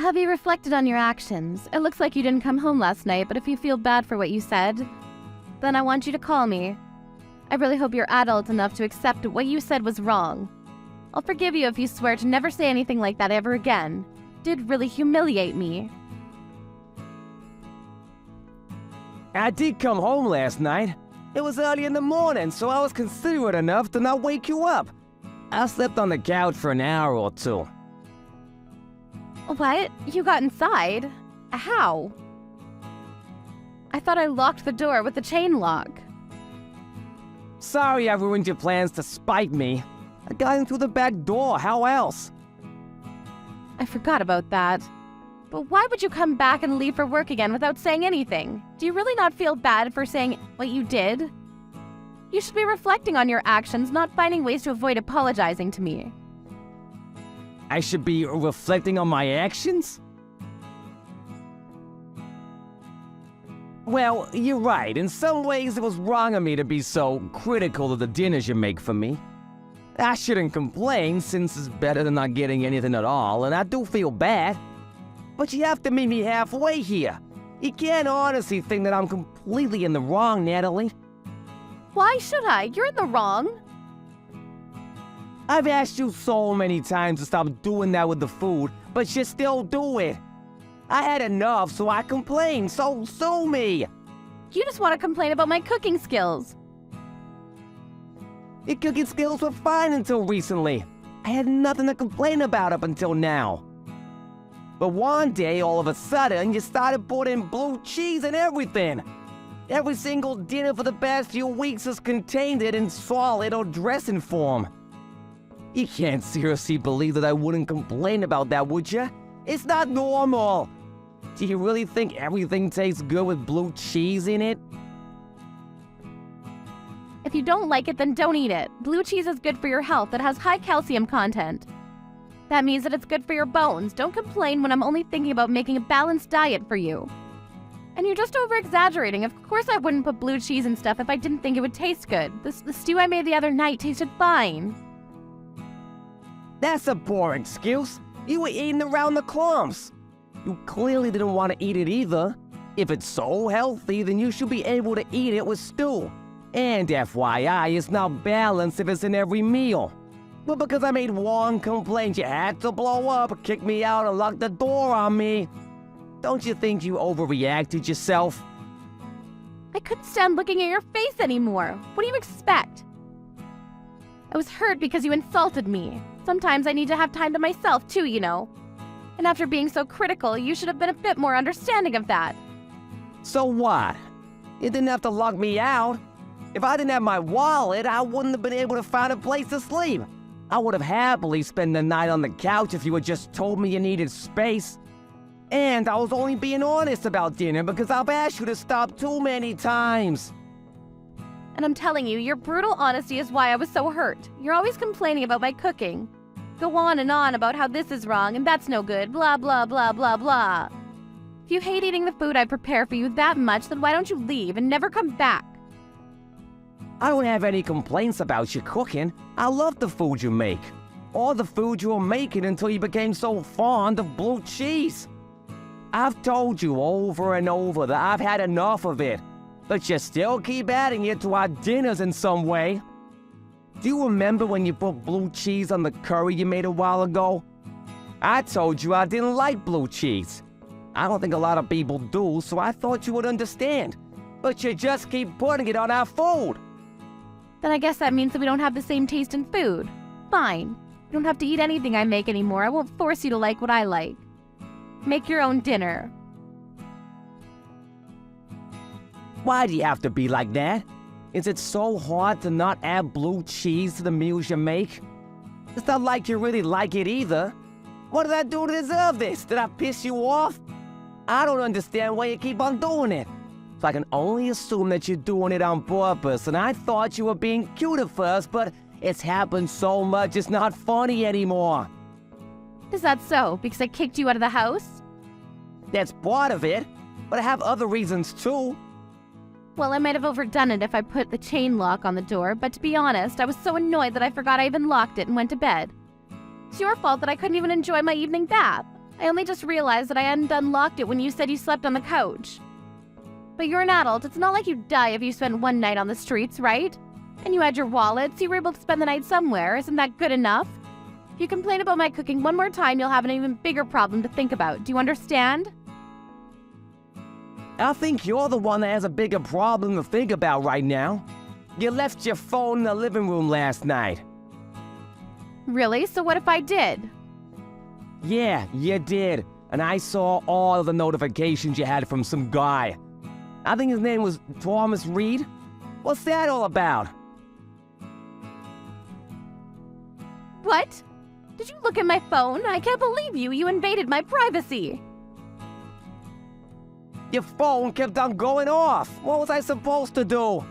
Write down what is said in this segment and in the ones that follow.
Have you reflected on your actions? It looks like you didn't come home last night, but if you feel bad for what you said, then I want you to call me. I really hope you're adult enough to accept what you said was wrong. I'll forgive you if you swear to never say anything like that ever again. It did really humiliate me. I did come home last night. It was early in the morning, so I was considerate enough to not wake you up. I slept on the couch for an hour or two. What? You got inside? How? I thought I locked the door with the chain lock. Sorry I ruined your plans to spite me. I got in through the back door, how else? I forgot about that. But why would you come back and leave for work again without saying anything? Do you really not feel bad for saying what you did? You should be reflecting on your actions, not finding ways to avoid apologizing to me. I should be reflecting on my actions? Well, you're right. In some ways, it was wrong of me to be so critical of the dinners you make for me. I shouldn't complain, since it's better than not getting anything at all, and I do feel bad. But you have to meet me halfway here. You can't honestly think that I'm completely in the wrong, Natalie. Why should I? You're in the wrong. I've asked you so many times to stop doing that with the food, but you still do it. I had enough, so I complained, so sue me. You just want to complain about my cooking skills. Your cooking skills were fine until recently. I had nothing to complain about up until now. But one day, all of a sudden, you started putting blue cheese in everything. Every single dinner for the past few weeks has contained it in solid or dressing form. You can't seriously believe that I wouldn't complain about that, would you? It's not normal. Do you really think everything tastes good with blue cheese in it? If you don't like it, then don't eat it. Blue cheese is good for your health. It has high calcium content. That means that it's good for your bones. Don't complain when I'm only thinking about making a balanced diet for you. And you're just over-exaggerating. Of course I wouldn't put blue cheese and stuff if I didn't think it would taste good. The stew I made the other night tasted fine. That's a poor excuse. You were eating around the crumbs. You clearly didn't want to eat it either. If it's so healthy, then you should be able to eat it with stew. And FYI, it's not balanced if it's in every meal. But because I made one complaint, you had to blow up, kick me out, and lock the door on me. Don't you think you overreacted yourself? I couldn't stand looking at your face anymore. What do you expect? I was hurt because you insulted me. Sometimes I need to have time to myself too, you know. And after being so critical, you should have been a bit more understanding of that. So what? You didn't have to lock me out. If I didn't have my wallet, I wouldn't have been able to find a place to sleep. I would have happily spent the night on the couch if you had just told me you needed space. And I was only being honest about dinner because I've asked you to stop too many times. And I'm telling you, your brutal honesty is why I was so hurt. You're always complaining about my cooking. Go on and on about how this is wrong and that's no good, blah, blah, blah, blah, blah. If you hate eating the food I prepare for you that much, then why don't you leave and never come back? I don't have any complaints about your cooking. I love the food you make. Or the food you were making until you became so fond of blue cheese. I've told you over and over that I've had enough of it, but you still keep adding it to our dinners in some way. Do you remember when you put blue cheese on the curry you made a while ago? I told you I didn't like blue cheese. I don't think a lot of people do, so I thought you would understand. But you just keep putting it on our food. Then I guess that means that we don't have the same taste in food. Fine. You don't have to eat anything I make anymore. I won't force you to like what I like. Make your own dinner. Why do you have to be like that? Is it so hard to not add blue cheese to the meals you make? It's not like you really like it either. What did I do to deserve this? Did I piss you off? I don't understand why you keep on doing it. So I can only assume that you're doing it on purpose, and I thought you were being cute at first, but it's happened so much it's not funny anymore. Is that so? Because I kicked you out of the house? That's part of it, but I have other reasons too. Well, I might have overdone it if I put the chain lock on the door, but to be honest, I was so annoyed that I forgot I even locked it and went to bed. It's your fault that I couldn't even enjoy my evening bath. I only just realized that I hadn't unlocked it when you said you slept on the couch. But you're an adult. It's not like you'd die if you spent one night on the streets, right? And you had your wallet, so you were able to spend the night somewhere. Isn't that good enough? If you complain about my cooking one more time, you'll have an even bigger problem to think about. Do you understand? I think you're the one that has a bigger problem to think about right now. You left your phone in the living room last night. Really? So what if I did? Yeah, you did. And I saw all of the notifications you had from some guy. I think his name was Thomas Reed. What's that all about? What? Did you look at my phone? I can't believe you. You invaded my privacy. Your phone kept on going off. What was I supposed to do?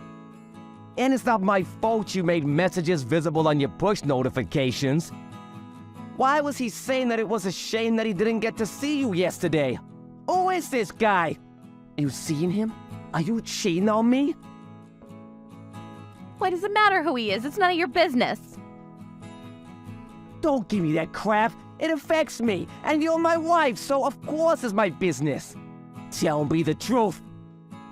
And it's not my fault you made messages visible on your push notifications. Why was he saying that it was a shame that he didn't get to see you yesterday? Who is this guy? Are you seeing him? Are you cheating on me? Why does it matter who he is? It's none of your business. Don't give me that crap. It affects me, and you're my wife, so of course it's my business. Tell me the truth.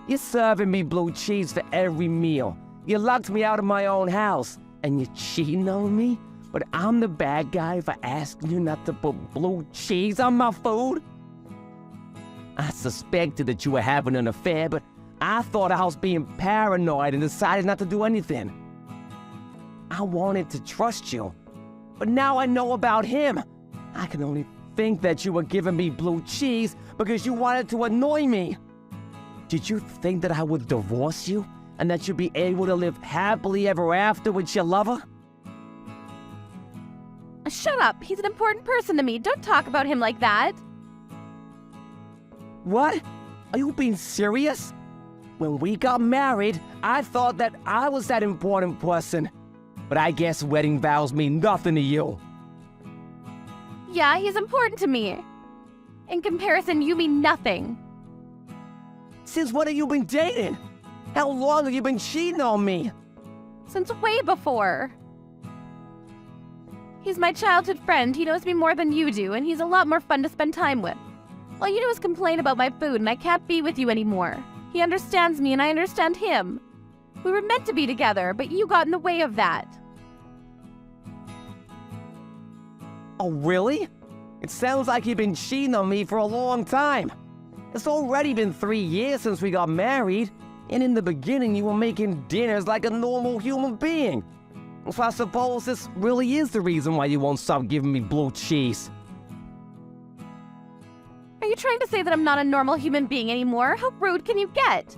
You're serving me blue cheese for every meal. You locked me out of my own house, and you're cheating on me? But I'm the bad guy for asking you not to put blue cheese on my food? I suspected that you were having an affair, but I thought I was being paranoid and decided not to do anything. I wanted to trust you, but now I know about him. I can only think that you were giving me blue cheese because you wanted to annoy me. Did you think that I would divorce you and that you'd be able to live happily ever after with your lover? Shut up. He's an important person to me. Don't talk about him like that. What? Are you being serious? When we got married, I thought that I was that important person. But I guess wedding vows mean nothing to you. Yeah, he's important to me. In comparison, you mean nothing. Since when have you been dating? How long have you been cheating on me? Since way before. He's my childhood friend. He knows me more than you do, and he's a lot more fun to spend time with. All you do is complain about my food, and I can't be with you anymore. He understands me, and I understand him. We were meant to be together, but you got in the way of that. Oh, really? It sounds like you've been cheating on me for a long time. It's already been 3 years since we got married, and in the beginning you were making dinners like a normal human being. So I suppose this really is the reason why you won't stop giving me blue cheese. Are you trying to say that I'm not a normal human being anymore? How rude can you get?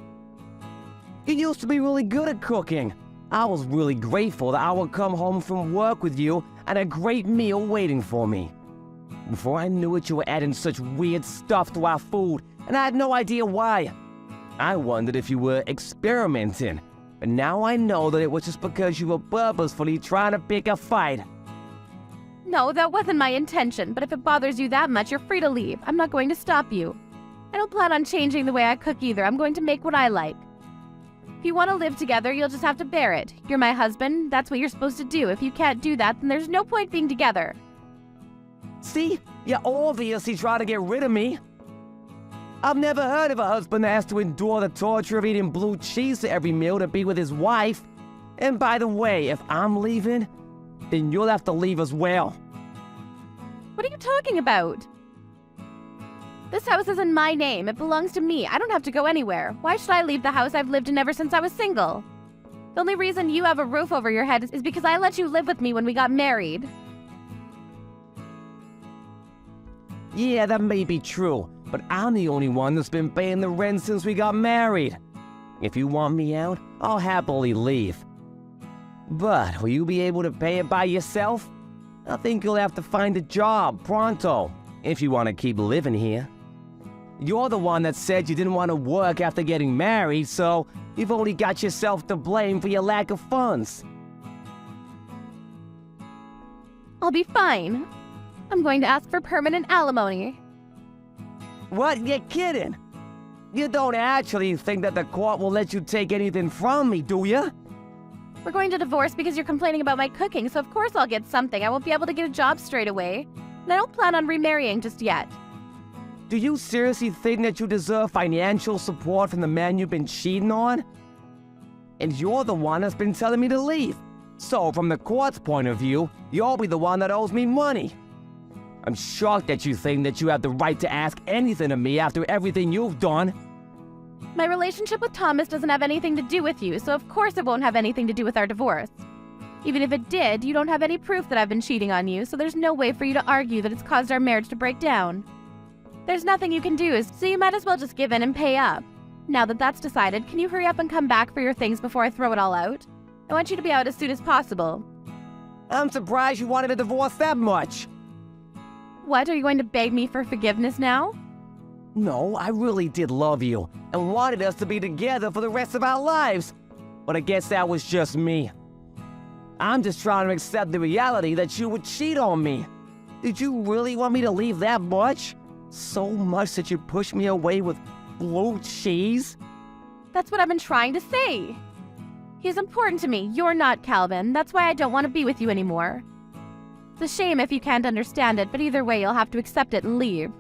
You used to be really good at cooking. I was really grateful that I would come home from work with you and a great meal waiting for me. Before I knew it, you were adding such weird stuff to our food, and I had no idea why. I wondered if you were experimenting. But now I know that it was just because you were purposefully trying to pick a fight. No, that wasn't my intention, but if it bothers you that much, you're free to leave. I'm not going to stop you. I don't plan on changing the way I cook either. I'm going to make what I like. If you want to live together, you'll just have to bear it. You're my husband. That's what you're supposed to do. If you can't do that, then there's no point being together. See? You're obviously trying to get rid of me. I've never heard of a husband that has to endure the torture of eating blue cheese to every meal to be with his wife. And by the way, if I'm leaving, then you'll have to leave as well. What are you talking about? This house is in my name. It belongs to me. I don't have to go anywhere. Why should I leave the house I've lived in ever since I was single? The only reason you have a roof over your head is because I let you live with me when we got married. Yeah, that may be true, but I'm the only one that's been paying the rent since we got married. If you want me out, I'll happily leave. But will you be able to pay it by yourself? I think you'll have to find a job pronto, if you want to keep living here. You're the one that said you didn't want to work after getting married, so you've only got yourself to blame for your lack of funds. I'll be fine. I'm going to ask for permanent alimony. What? You're kidding? You don't actually think that the court will let you take anything from me, do you? We're going to divorce because you're complaining about my cooking, so of course I'll get something. I won't be able to get a job straight away. And I don't plan on remarrying just yet. Do you seriously think that you deserve financial support from the man you've been cheating on? And you're the one that's been telling me to leave. So, from the court's point of view, you'll be the one that owes me money. I'm shocked that you think that you have the right to ask anything of me after everything you've done. My relationship with Thomas doesn't have anything to do with you, so of course it won't have anything to do with our divorce. Even if it did, you don't have any proof that I've been cheating on you, so there's no way for you to argue that it's caused our marriage to break down. There's nothing you can do, so you might as well just give in and pay up. Now that that's decided, can you hurry up and come back for your things before I throw it all out? I want you to be out as soon as possible. I'm surprised you wanted a divorce that much. What, are you going to beg me for forgiveness now? No, I really did love you and wanted us to be together for the rest of our lives. But I guess that was just me. I'm just trying to accept the reality that you would cheat on me. Did you really want me to leave that much? So much that you pushed me away with blue cheese? That's what I've been trying to say. He's important to me. You're not, Calvin. That's why I don't want to be with you anymore. It's a shame if you can't understand it, but either way, you'll have to accept it and leave.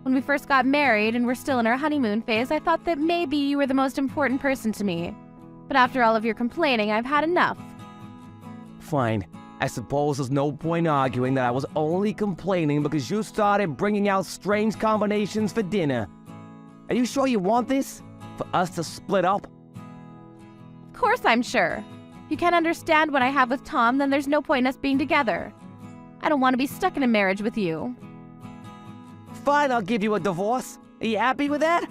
When we first got married and we're still in our honeymoon phase, I thought that maybe you were the most important person to me. But after all of your complaining, I've had enough. Fine. I suppose there's no point arguing that I was only complaining because you started bringing out strange combinations for dinner. Are you sure you want this? For us to split up? Of course I'm sure. If you can't understand what I have with Tom, then there's no point in us being together. I don't want to be stuck in a marriage with you. Fine, I'll give you a divorce. Are you happy with that?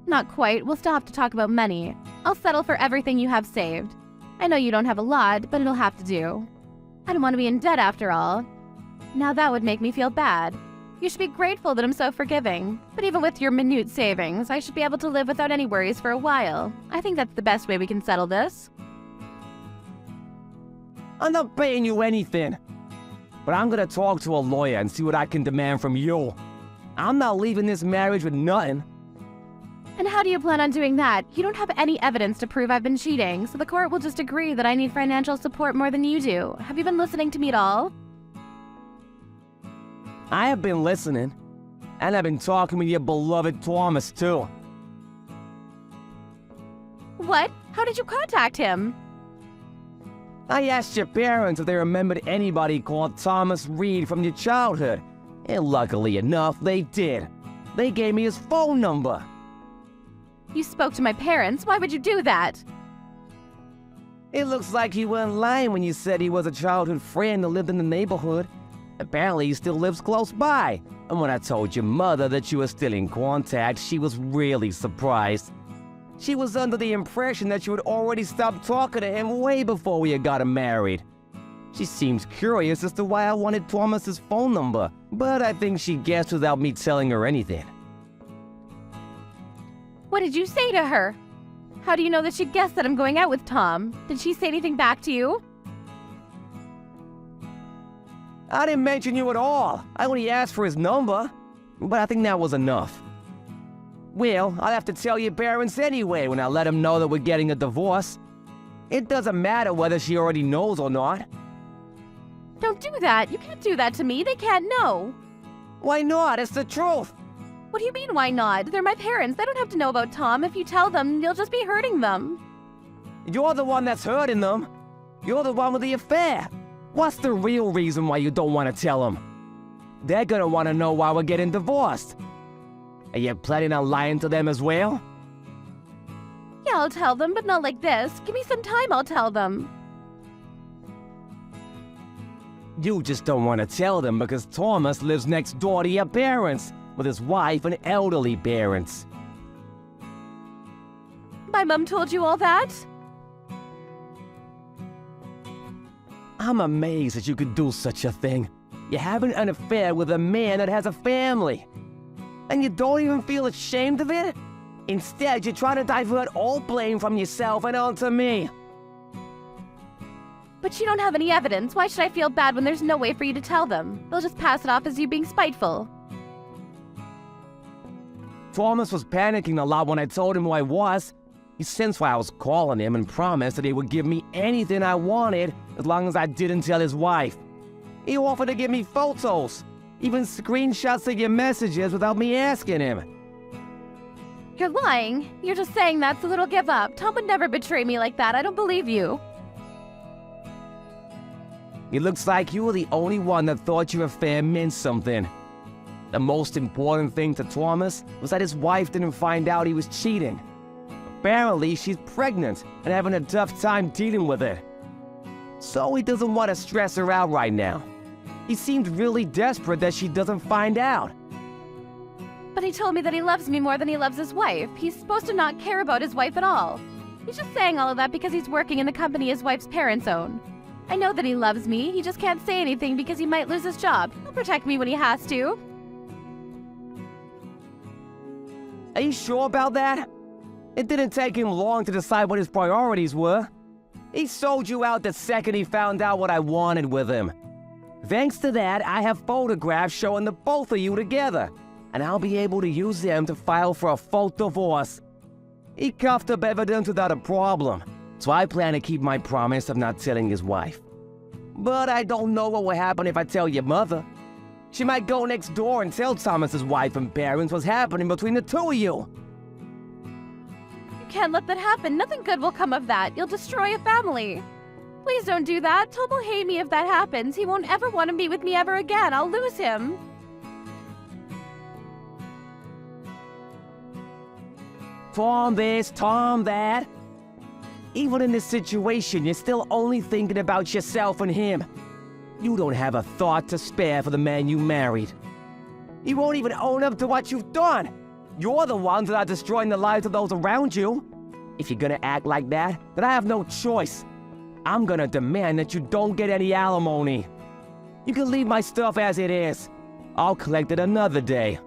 Not quite. We'll still have to talk about money. I'll settle for everything you have saved. I know you don't have a lot, but it'll have to do. I don't want to be in debt after all. Now that would make me feel bad. You should be grateful that I'm so forgiving. But even with your minute savings, I should be able to live without any worries for a while. I think that's the best way we can settle this. I'm not paying you anything. But I'm gonna talk to a lawyer and see what I can demand from you. I'm not leaving this marriage with nothing. And how do you plan on doing that? You don't have any evidence to prove I've been cheating, so the court will just agree that I need financial support more than you do. Have you been listening to me at all? I have been listening. And I've been talking with your beloved Thomas, too. What? How did you contact him? I asked your parents if they remembered anybody called Thomas Reed from your childhood. And luckily enough, they did. They gave me his phone number. You spoke to my parents. Why would you do that? It looks like you weren't lying when you said he was a childhood friend that lived in the neighborhood. Apparently, he still lives close by. And when I told your mother that you were still in contact, she was really surprised. She was under the impression that you had already stopped talking to him way before we had gotten married. She seems curious as to why I wanted Thomas's phone number, but I think she guessed without me telling her anything. What did you say to her? How do you know that she guessed that I'm going out with Tom? Did she say anything back to you? I didn't mention you at all. I only asked for his number, but I think that was enough. Well, I'll have to tell your parents anyway when I let them know that we're getting a divorce. It doesn't matter whether she already knows or not. Don't do that. You can't do that to me. They can't know. Why not? It's the truth. What do you mean, why not? They're my parents. They don't have to know about Tom. If you tell them, you'll just be hurting them. You're the one that's hurting them. You're the one with the affair. What's the real reason why you don't want to tell them? They're gonna want to know why we're getting divorced. Are you planning on lying to them as well? Yeah, I'll tell them, but not like this. Give me some time, I'll tell them. You just don't want to tell them because Thomas lives next door to your parents, with his wife and elderly parents. My mom told you all that? I'm amazed that you could do such a thing. You're having an affair with a man that has a family. And you don't even feel ashamed of it? Instead, you're trying to divert all blame from yourself and onto me. But you don't have any evidence. Why should I feel bad when there's no way for you to tell them? They'll just pass it off as you being spiteful. Thomas was panicking a lot when I told him who I was. He sensed why I was calling him and promised that he would give me anything I wanted as long as I didn't tell his wife. He offered to give me photos. Even screenshots of your messages without me asking him. You're lying. You're just saying that so little give up. Tom would never betray me like that. I don't believe you. It looks like you were the only one that thought your affair meant something. The most important thing to Thomas was that his wife didn't find out he was cheating. Apparently, she's pregnant and having a tough time dealing with it. So he doesn't want to stress her out right now. He seemed really desperate that she doesn't find out. But he told me that he loves me more than he loves his wife. He's supposed to not care about his wife at all. He's just saying all of that because he's working in the company his wife's parents own. I know that he loves me. He just can't say anything because he might lose his job. He'll protect me when he has to. Are you sure about that? It didn't take him long to decide what his priorities were. He sold you out the second he found out what I wanted with him. Thanks to that, I have photographs showing the both of you together, and I'll be able to use them to file for a full divorce. He coughed up evidence without a problem, so I plan to keep my promise of not telling his wife. But I don't know what will happen if I tell your mother. She might go next door and tell Thomas's wife and parents what's happening between the two of you. You can't let that happen. Nothing good will come of that. You'll destroy a family. Please don't do that. Tom will hate me if that happens. He won't ever want to be with me ever again. I'll lose him. Tom this, Tom that. Even in this situation, you're still only thinking about yourself and him. You don't have a thought to spare for the man you married. You won't even own up to what you've done. You're the ones that are destroying the lives of those around you. If you're gonna act like that, then I have no choice. I'm gonna demand that you don't get any alimony. You can leave my stuff as it is. I'll collect it another day.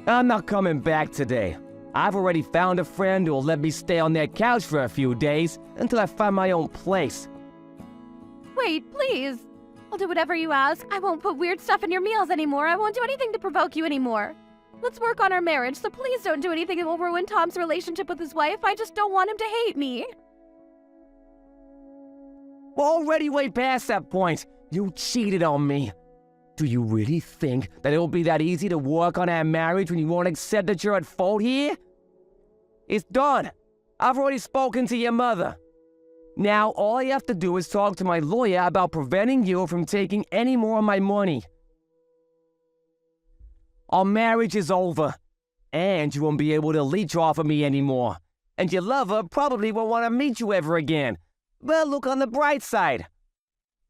I'm not coming back today. I've already found a friend who'll let me stay on their couch for a few days until I find my own place. Wait, please. I'll do whatever you ask. I won't put weird stuff in your meals anymore. I won't do anything to provoke you anymore. Let's work on our marriage, so please don't do anything that will ruin Tom's relationship with his wife. I just don't want him to hate me. We're already way past that point. You cheated on me. Do you really think that it'll be that easy to work on our marriage when you won't accept that you're at fault here? It's done. I've already spoken to your mother. Now, all I have to do is talk to my lawyer about preventing you from taking any more of my money. Our marriage is over, and you won't be able to leech off of me anymore. And your lover probably won't want to meet you ever again. But look on the bright side.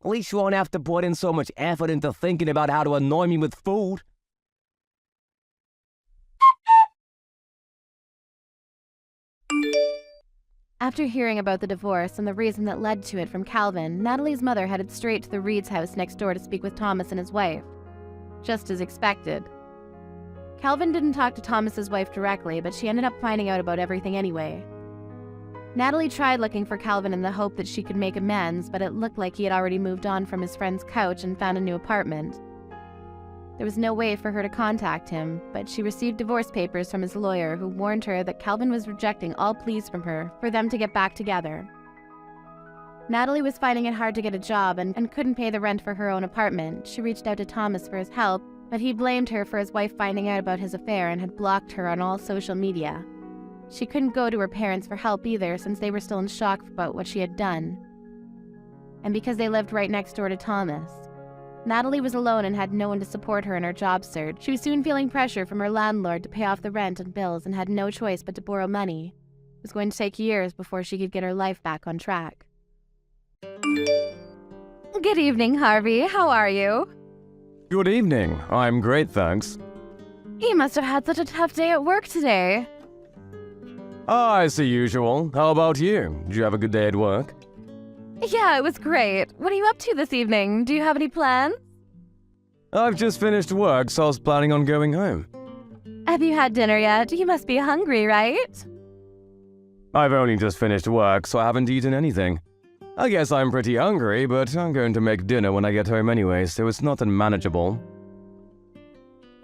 At least you won't have to put in so much effort into thinking about how to annoy me with food. After hearing about the divorce and the reason that led to it from Calvin, Natalie's mother headed straight to the Reed's house next door to speak with Thomas and his wife. Just as expected. Calvin didn't talk to Thomas's wife directly, but she ended up finding out about everything anyway. Natalie tried looking for Calvin in the hope that she could make amends, but it looked like he had already moved on from his friend's couch and found a new apartment. There was no way for her to contact him, but she received divorce papers from his lawyer, who warned her that Calvin was rejecting all pleas from her for them to get back together. Natalie was finding it hard to get a job and couldn't pay the rent for her own apartment. She reached out to Thomas for his help, but he blamed her for his wife finding out about his affair and had blocked her on all social media. She couldn't go to her parents for help either, since they were still in shock about what she had done. And because they lived right next door to Thomas. Natalie was alone and had no one to support her in her job search. She was soon feeling pressure from her landlord to pay off the rent and bills and had no choice but to borrow money. It was going to take years before she could get her life back on track. Good evening, Harvey. How are you? Good evening. I'm great, thanks. You must have had such a tough day at work today. As the usual. How about you? Did you have a good day at work? Yeah, it was great. What are you up to this evening? Do you have any plans? I've just finished work, so I was planning on going home. Have you had dinner yet? You must be hungry, right? I've only just finished work, so I haven't eaten anything. I guess I'm pretty hungry, but I'm going to make dinner when I get home anyway, so it's not unmanageable.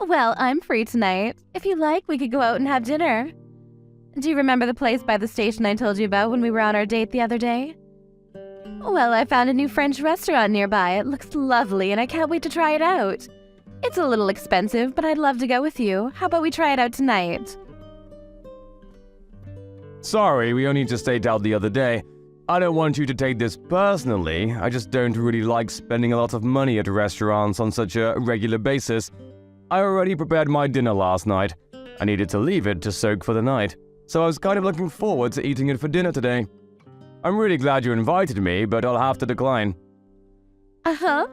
Well, I'm free tonight. If you like, we could go out and have dinner. Do you remember the place by the station I told you about when we were on our date the other day? Well, I found a new French restaurant nearby. It looks lovely and I can't wait to try it out. It's a little expensive, but I'd love to go with you. How about we try it out tonight? Sorry, we only just ate out the other day. I don't want you to take this personally, I just don't really like spending a lot of money at restaurants on such a regular basis. I already prepared my dinner last night. I needed to leave it to soak for the night, so I was kind of looking forward to eating it for dinner today. I'm really glad you invited me, but I'll have to decline. Uh-huh.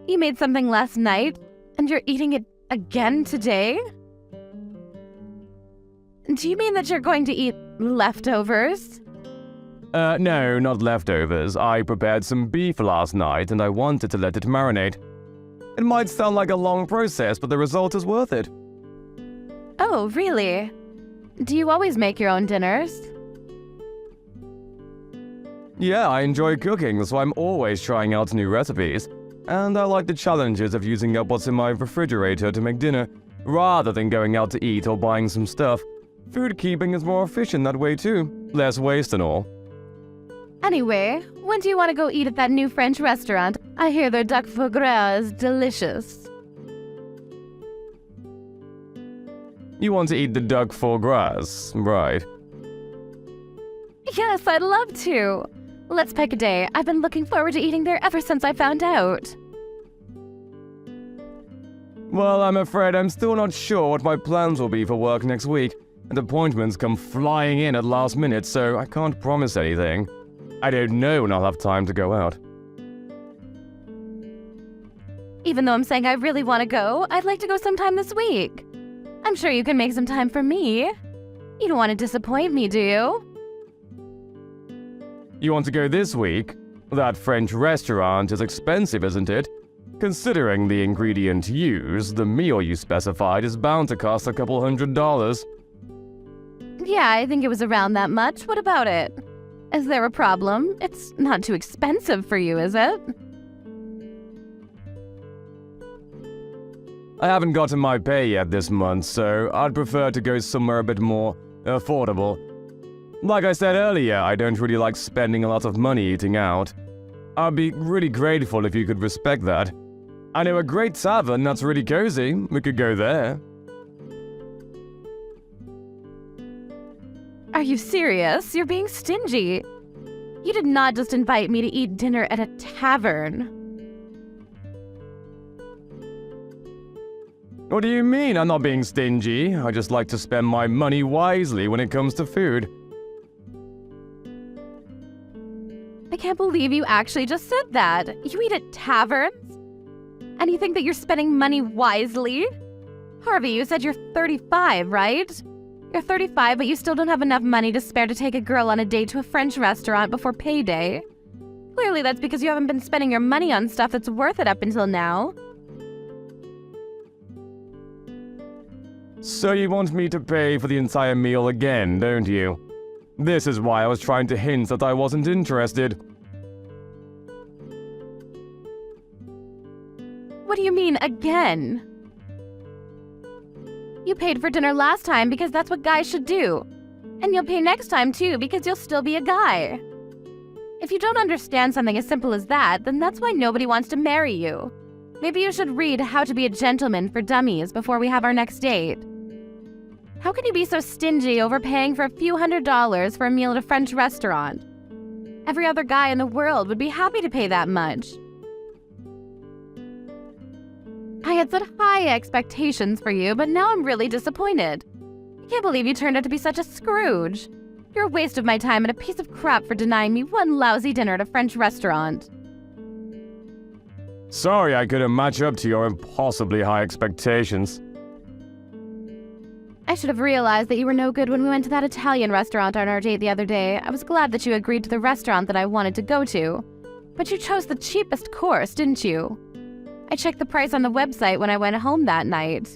You made something last night, and you're eating it again today? Do you mean that you're going to eat leftovers? No, not leftovers. I prepared some beef last night and I wanted to let it marinate. It might sound like a long process, but the result is worth it. Oh, really? Do you always make your own dinners? Yeah, I enjoy cooking, so I'm always trying out new recipes. And I like the challenges of using up what's in my refrigerator to make dinner, rather than going out to eat or buying some stuff. Food keeping is more efficient that way too. Less waste and all. Anyway, when do you want to go eat at that new French restaurant? I hear their duck foie gras is delicious. You want to eat the duck foie gras, right? Yes, I'd love to. Let's pick a day. I've been looking forward to eating there ever since I found out. Well, I'm afraid I'm still not sure what my plans will be for work next week, and appointments come flying in at last minute, so I can't promise anything. I don't know when I'll have time to go out. Even though I'm saying I really want to go, I'd like to go sometime this week. I'm sure you can make some time for me. You don't want to disappoint me, do you? You want to go this week? That French restaurant is expensive, isn't it? Considering the ingredient used, the meal you specified is bound to cost a couple $100. Yeah, I think it was around that much. What about it? Is there a problem? It's not too expensive for you, is it? I haven't gotten my pay yet this month, so I'd prefer to go somewhere a bit more affordable. Like I said earlier, I don't really like spending a lot of money eating out. I'd be really grateful if you could respect that. I know a great tavern that's really cozy. We could go there. Are you serious? You're being stingy. You did not just invite me to eat dinner at a tavern. What do you mean I'm not being stingy? I just like to spend my money wisely when it comes to food. I can't believe you actually just said that. You eat at taverns? And you think that you're spending money wisely? Harvey, you said you're 35, right? You're 35, but you still don't have enough money to spare to take a girl on a date to a French restaurant before payday. Clearly that's because you haven't been spending your money on stuff that's worth it up until now. So you want me to pay for the entire meal again, don't you? This is why I was trying to hint that I wasn't interested. What do you mean, again? You paid for dinner last time because that's what guys should do. And you'll pay next time too because you'll still be a guy. If you don't understand something as simple as that, then that's why nobody wants to marry you. Maybe you should read How to Be a Gentleman for Dummies before we have our next date. How can you be so stingy overpaying for a few $100s for a meal at a French restaurant? Every other guy in the world would be happy to pay that much. I had such high expectations for you, but now I'm really disappointed. I can't believe you turned out to be such a Scrooge. You're a waste of my time and a piece of crap for denying me one lousy dinner at a French restaurant. Sorry I couldn't match up to your impossibly high expectations. I should have realized that you were no good when we went to that Italian restaurant on our date the other day. I was glad that you agreed to the restaurant that I wanted to go to. But you chose the cheapest course, didn't you? I checked the price on the website when I went home that night.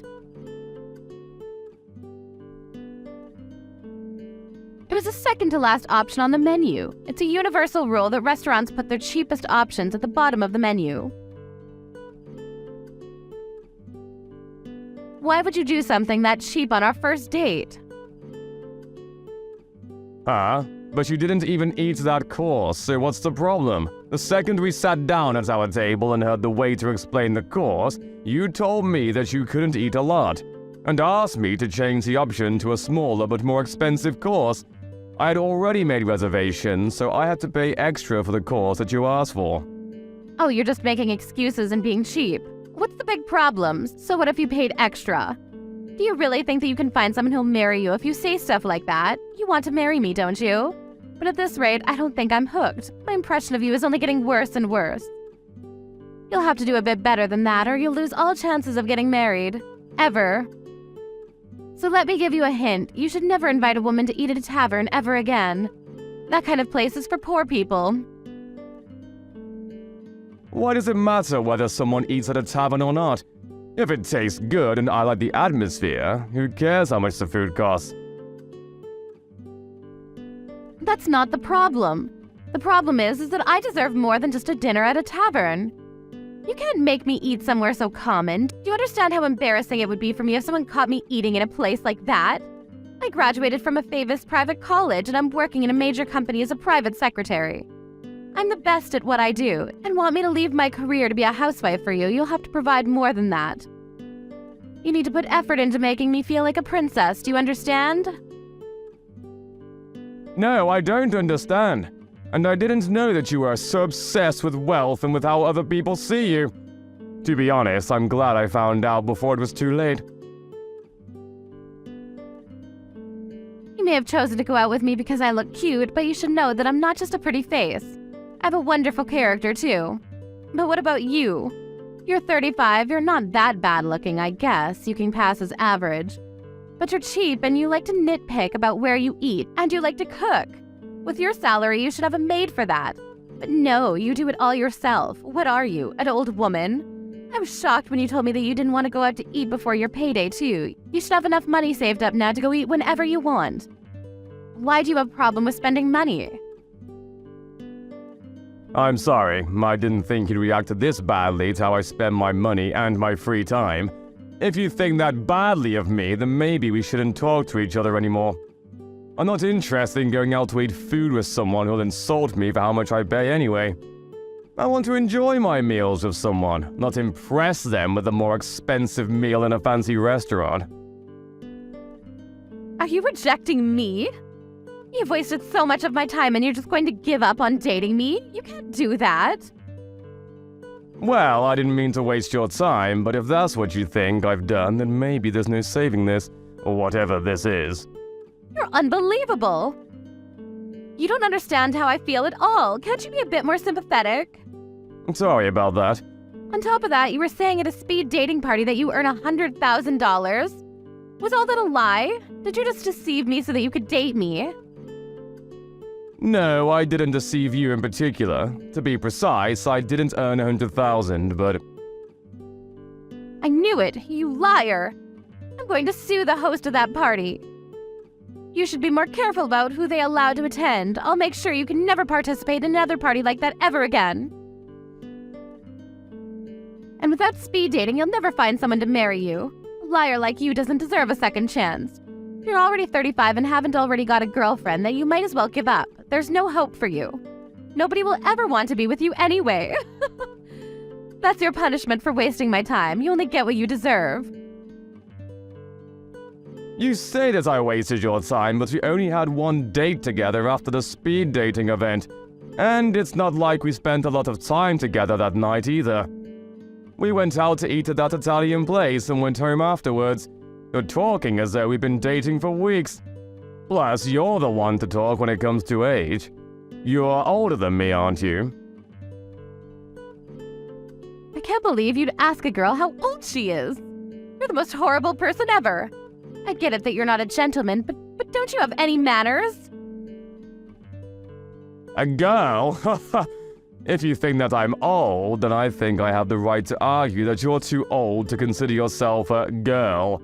It was the second to last option on the menu. It's a universal rule that restaurants put their cheapest options at the bottom of the menu. Why would you do something that cheap on our first date? But you didn't even eat that course, so what's the problem? The second we sat down at our table and heard the waiter explain the course, you told me that you couldn't eat a lot, and asked me to change the option to a smaller but more expensive course. I had already made reservations, so I had to pay extra for the course that you asked for. Oh, you're just making excuses and being cheap. What's the big problem? So what if you paid extra? Do you really think that you can find someone who'll marry you if you say stuff like that? You want to marry me, don't you? But at this rate, I don't think I'm hooked. My impression of you is only getting worse and worse. You'll have to do a bit better than that, or you'll lose all chances of getting married. Ever. So let me give you a hint. You should never invite a woman to eat at a tavern ever again. That kind of place is for poor people. Why does it matter whether someone eats at a tavern or not? If it tastes good and I like the atmosphere, who cares how much the food costs? That's not the problem. The problem is that I deserve more than just a dinner at a tavern. You can't make me eat somewhere so common. Do you understand how embarrassing it would be for me if someone caught me eating in a place like that? I graduated from a famous private college and I'm working in a major company as a private secretary. I'm the best at what I do, and want me to leave my career to be a housewife for you, you'll have to provide more than that. You need to put effort into making me feel like a princess, do you understand? No, I don't understand. And I didn't know that you were so obsessed with wealth and with how other people see you. To be honest, I'm glad I found out before it was too late. You may have chosen to go out with me because I look cute, but you should know that I'm not just a pretty face. I have a wonderful character, too. But what about you? You're 35, you're not that bad looking, I guess. You can pass as average. But you're cheap and you like to nitpick about where you eat, and you like to cook. With your salary, you should have a maid for that. But no, you do it all yourself. What are you, an old woman? I was shocked when you told me that you didn't want to go out to eat before your payday, too. You should have enough money saved up now to go eat whenever you want. Why do you have a problem with spending money? I'm sorry, I didn't think you'd react this badly to how I spend my money and my free time. If you think that badly of me, then maybe we shouldn't talk to each other anymore. I'm not interested in going out to eat food with someone who'll insult me for how much I pay anyway. I want to enjoy my meals with someone, not impress them with a more expensive meal in a fancy restaurant. Are you rejecting me? You've wasted so much of my time and you're just going to give up on dating me? You can't do that. Well, I didn't mean to waste your time, but if that's what you think I've done, then maybe there's no saving this, or whatever this is. You're unbelievable. You don't understand how I feel at all. Can't you be a bit more sympathetic? I'm sorry about that. On top of that, you were saying at a speed dating party that you earn $100,000. Was all that a lie? Did you just deceive me so that you could date me? No, I didn't deceive you in particular. To be precise, I didn't earn 100,000, but... I knew it, you liar. I'm going to sue the host of that party. You should be more careful about who they allow to attend. I'll make sure you can never participate in another party like that ever again. And without speed dating, you'll never find someone to marry you. A liar like you doesn't deserve a second chance. You're already 35 and haven't already got a girlfriend, then you might as well give up. There's no hope for you. Nobody will ever want to be with you anyway. That's your punishment for wasting my time. You only get what you deserve. You say that I wasted your time, but we only had one date together after the speed dating event. And it's not like we spent a lot of time together that night either. We went out to eat at that Italian place and went home afterwards. You're talking as though we've been dating for weeks. Plus, you're the one to talk when it comes to age. You're older than me, aren't you? I can't believe you'd ask a girl how old she is. You're the most horrible person ever. I get it that you're not a gentleman, but don't you have any manners? A girl? If you think that I'm old, then I think I have the right to argue that you're too old to consider yourself a girl.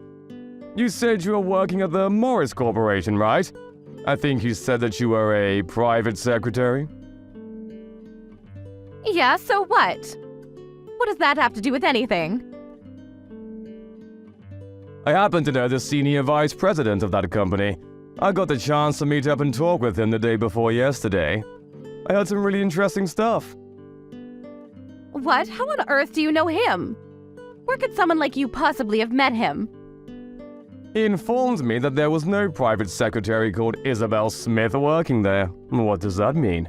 You said you were working at the Morris Corporation, right? I think you said that you were a private secretary. Yeah, so what? What does that have to do with anything? I happen to know the senior vice president of that company. I got the chance to meet up and talk with him the day before yesterday. I heard some really interesting stuff. What? How on earth do you know him? Where could someone like you possibly have met him? He informed me that there was no private secretary called Isabel Smith working there. What does that mean?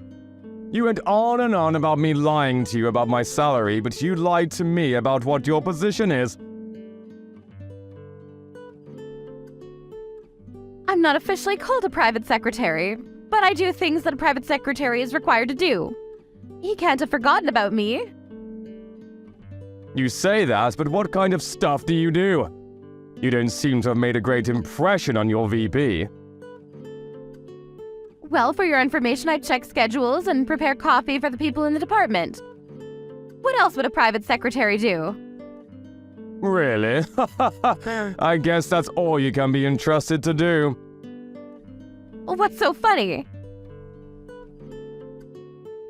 You went on and on about me lying to you about my salary, but you lied to me about what your position is. I'm not officially called a private secretary, but I do things that a private secretary is required to do. He can't have forgotten about me. You say that, but what kind of stuff do you do? You don't seem to have made a great impression on your VP. Well, for your information, I check schedules and prepare coffee for the people in the department. What else would a private secretary do? Really? I guess that's all you can be entrusted to do. What's so funny?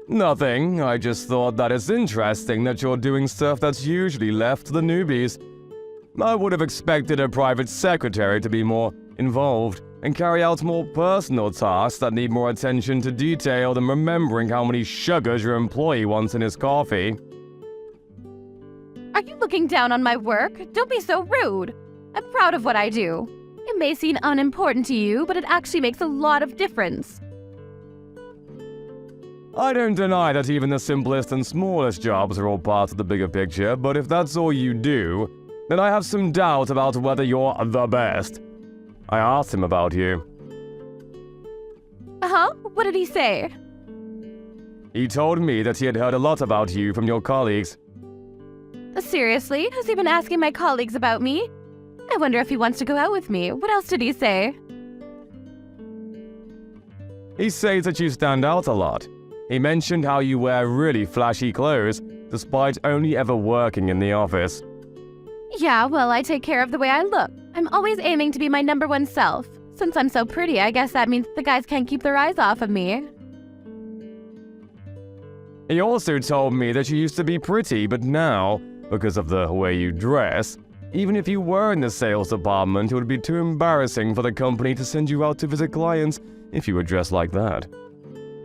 Nothing. I just thought that it's interesting that you're doing stuff that's usually left to the newbies. I would have expected a private secretary to be more involved and carry out more personal tasks that need more attention to detail than remembering how many sugars your employee wants in his coffee. Are you looking down on my work? Don't be so rude. I'm proud of what I do. It may seem unimportant to you, but it actually makes a lot of difference. I don't deny that even the simplest and smallest jobs are all part of the bigger picture, but if that's all you do, then I have some doubt about whether you're the best. I asked him about you. Uh-huh? What did he say? He told me that he had heard a lot about you from your colleagues. Seriously? Has he been asking my colleagues about me? I wonder if he wants to go out with me. What else did he say? He says that you stand out a lot. He mentioned how you wear really flashy clothes, despite only ever working in the office. Yeah, well, I take care of the way I look. I'm always aiming to be my number one self. Since I'm so pretty, I guess that means the guys can't keep their eyes off of me. He also told me that you used to be pretty, but now, because of the way you dress, even if you were in the sales department, it would be too embarrassing for the company to send you out to visit clients if you were dressed like that.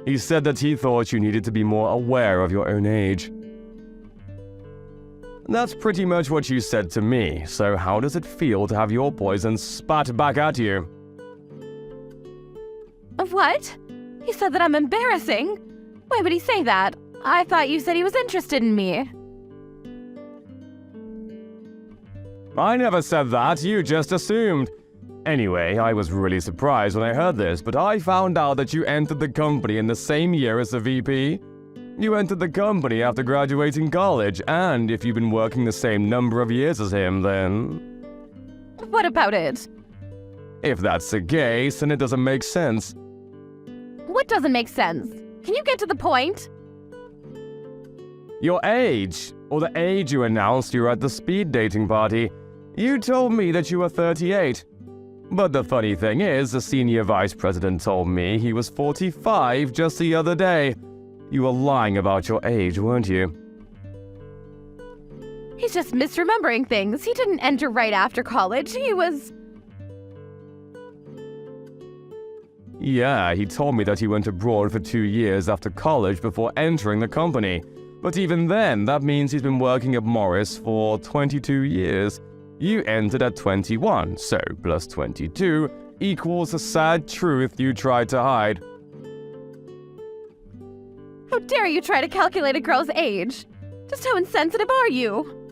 He said that he thought you needed to be more aware of your own age. That's pretty much what you said to me, so how does it feel to have your poison spat back at you? What? He said that I'm embarrassing? Why would he say that? I thought you said he was interested in me. I never said that, you just assumed. Anyway, I was really surprised when I heard this, but I found out that you entered the company in the same year as the VP. You entered the company after graduating college, and if you've been working the same number of years as him, then... What about it? If that's the case, then it doesn't make sense. What doesn't make sense? Can you get to the point? Your age, or the age you announced you were at the speed dating party. You told me that you were 38. But the funny thing is, the senior vice president told me he was 45 just the other day. You were lying about your age, weren't you? He's just misremembering things. He didn't enter right after college. He was... Yeah, he told me that he went abroad for 2 years after college before entering the company. But even then, that means he's been working at Morris for 22 years. You entered at 21, so plus 22 equals the sad truth you tried to hide. How dare you try to calculate a girl's age? Just how insensitive are you?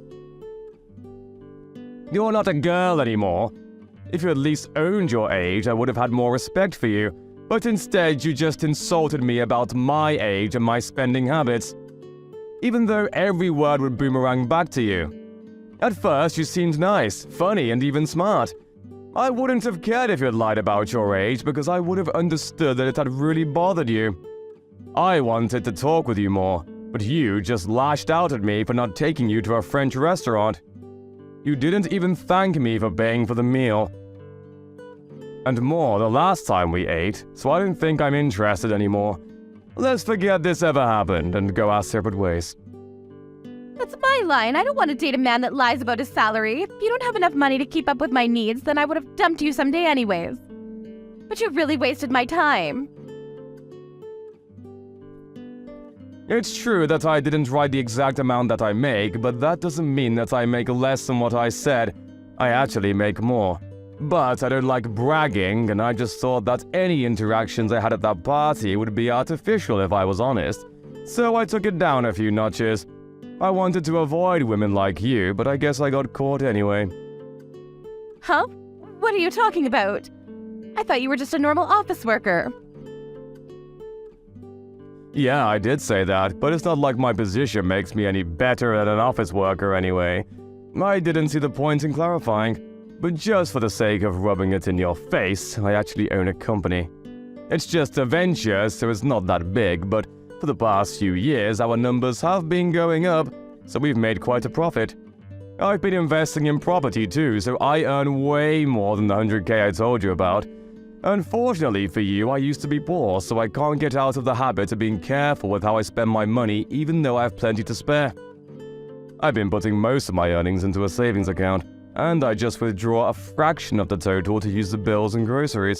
You're not a girl anymore. If you at least owned your age, I would have had more respect for you. But instead, you just insulted me about my age and my spending habits. Even though every word would boomerang back to you. At first, you seemed nice, funny, and even smart. I wouldn't have cared if you had lied about your age because I would have understood that it had really bothered you. I wanted to talk with you more, but you just lashed out at me for not taking you to a French restaurant. You didn't even thank me for paying for the meal. And more the last time we ate, so I don't think I'm interested anymore. Let's forget this ever happened and go our separate ways. That's my line. I don't want to date a man that lies about his salary. If you don't have enough money to keep up with my needs, then I would have dumped you someday anyways. But you really wasted my time. It's true that I didn't write the exact amount that I make, but that doesn't mean that I make less than what I said. I actually make more. But I don't like bragging, and I just thought that any interactions I had at that party would be artificial if I was honest. So I took it down a few notches. I wanted to avoid women like you, but I guess I got caught anyway. Huh? What are you talking about? I thought you were just a normal office worker. Yeah, I did say that, but it's not like my position makes me any better than an office worker anyway. I didn't see the point in clarifying, but just for the sake of rubbing it in your face, I actually own a company. It's just a venture, so it's not that big, but for the past few years our numbers have been going up, so we've made quite a profit. I've been investing in property too, so I earn way more than the 100K I told you about. Unfortunately for you, I used to be poor, so I can't get out of the habit of being careful with how I spend my money, even though I have plenty to spare. I've been putting most of my earnings into a savings account, and I just withdraw a fraction of the total to use the bills and groceries.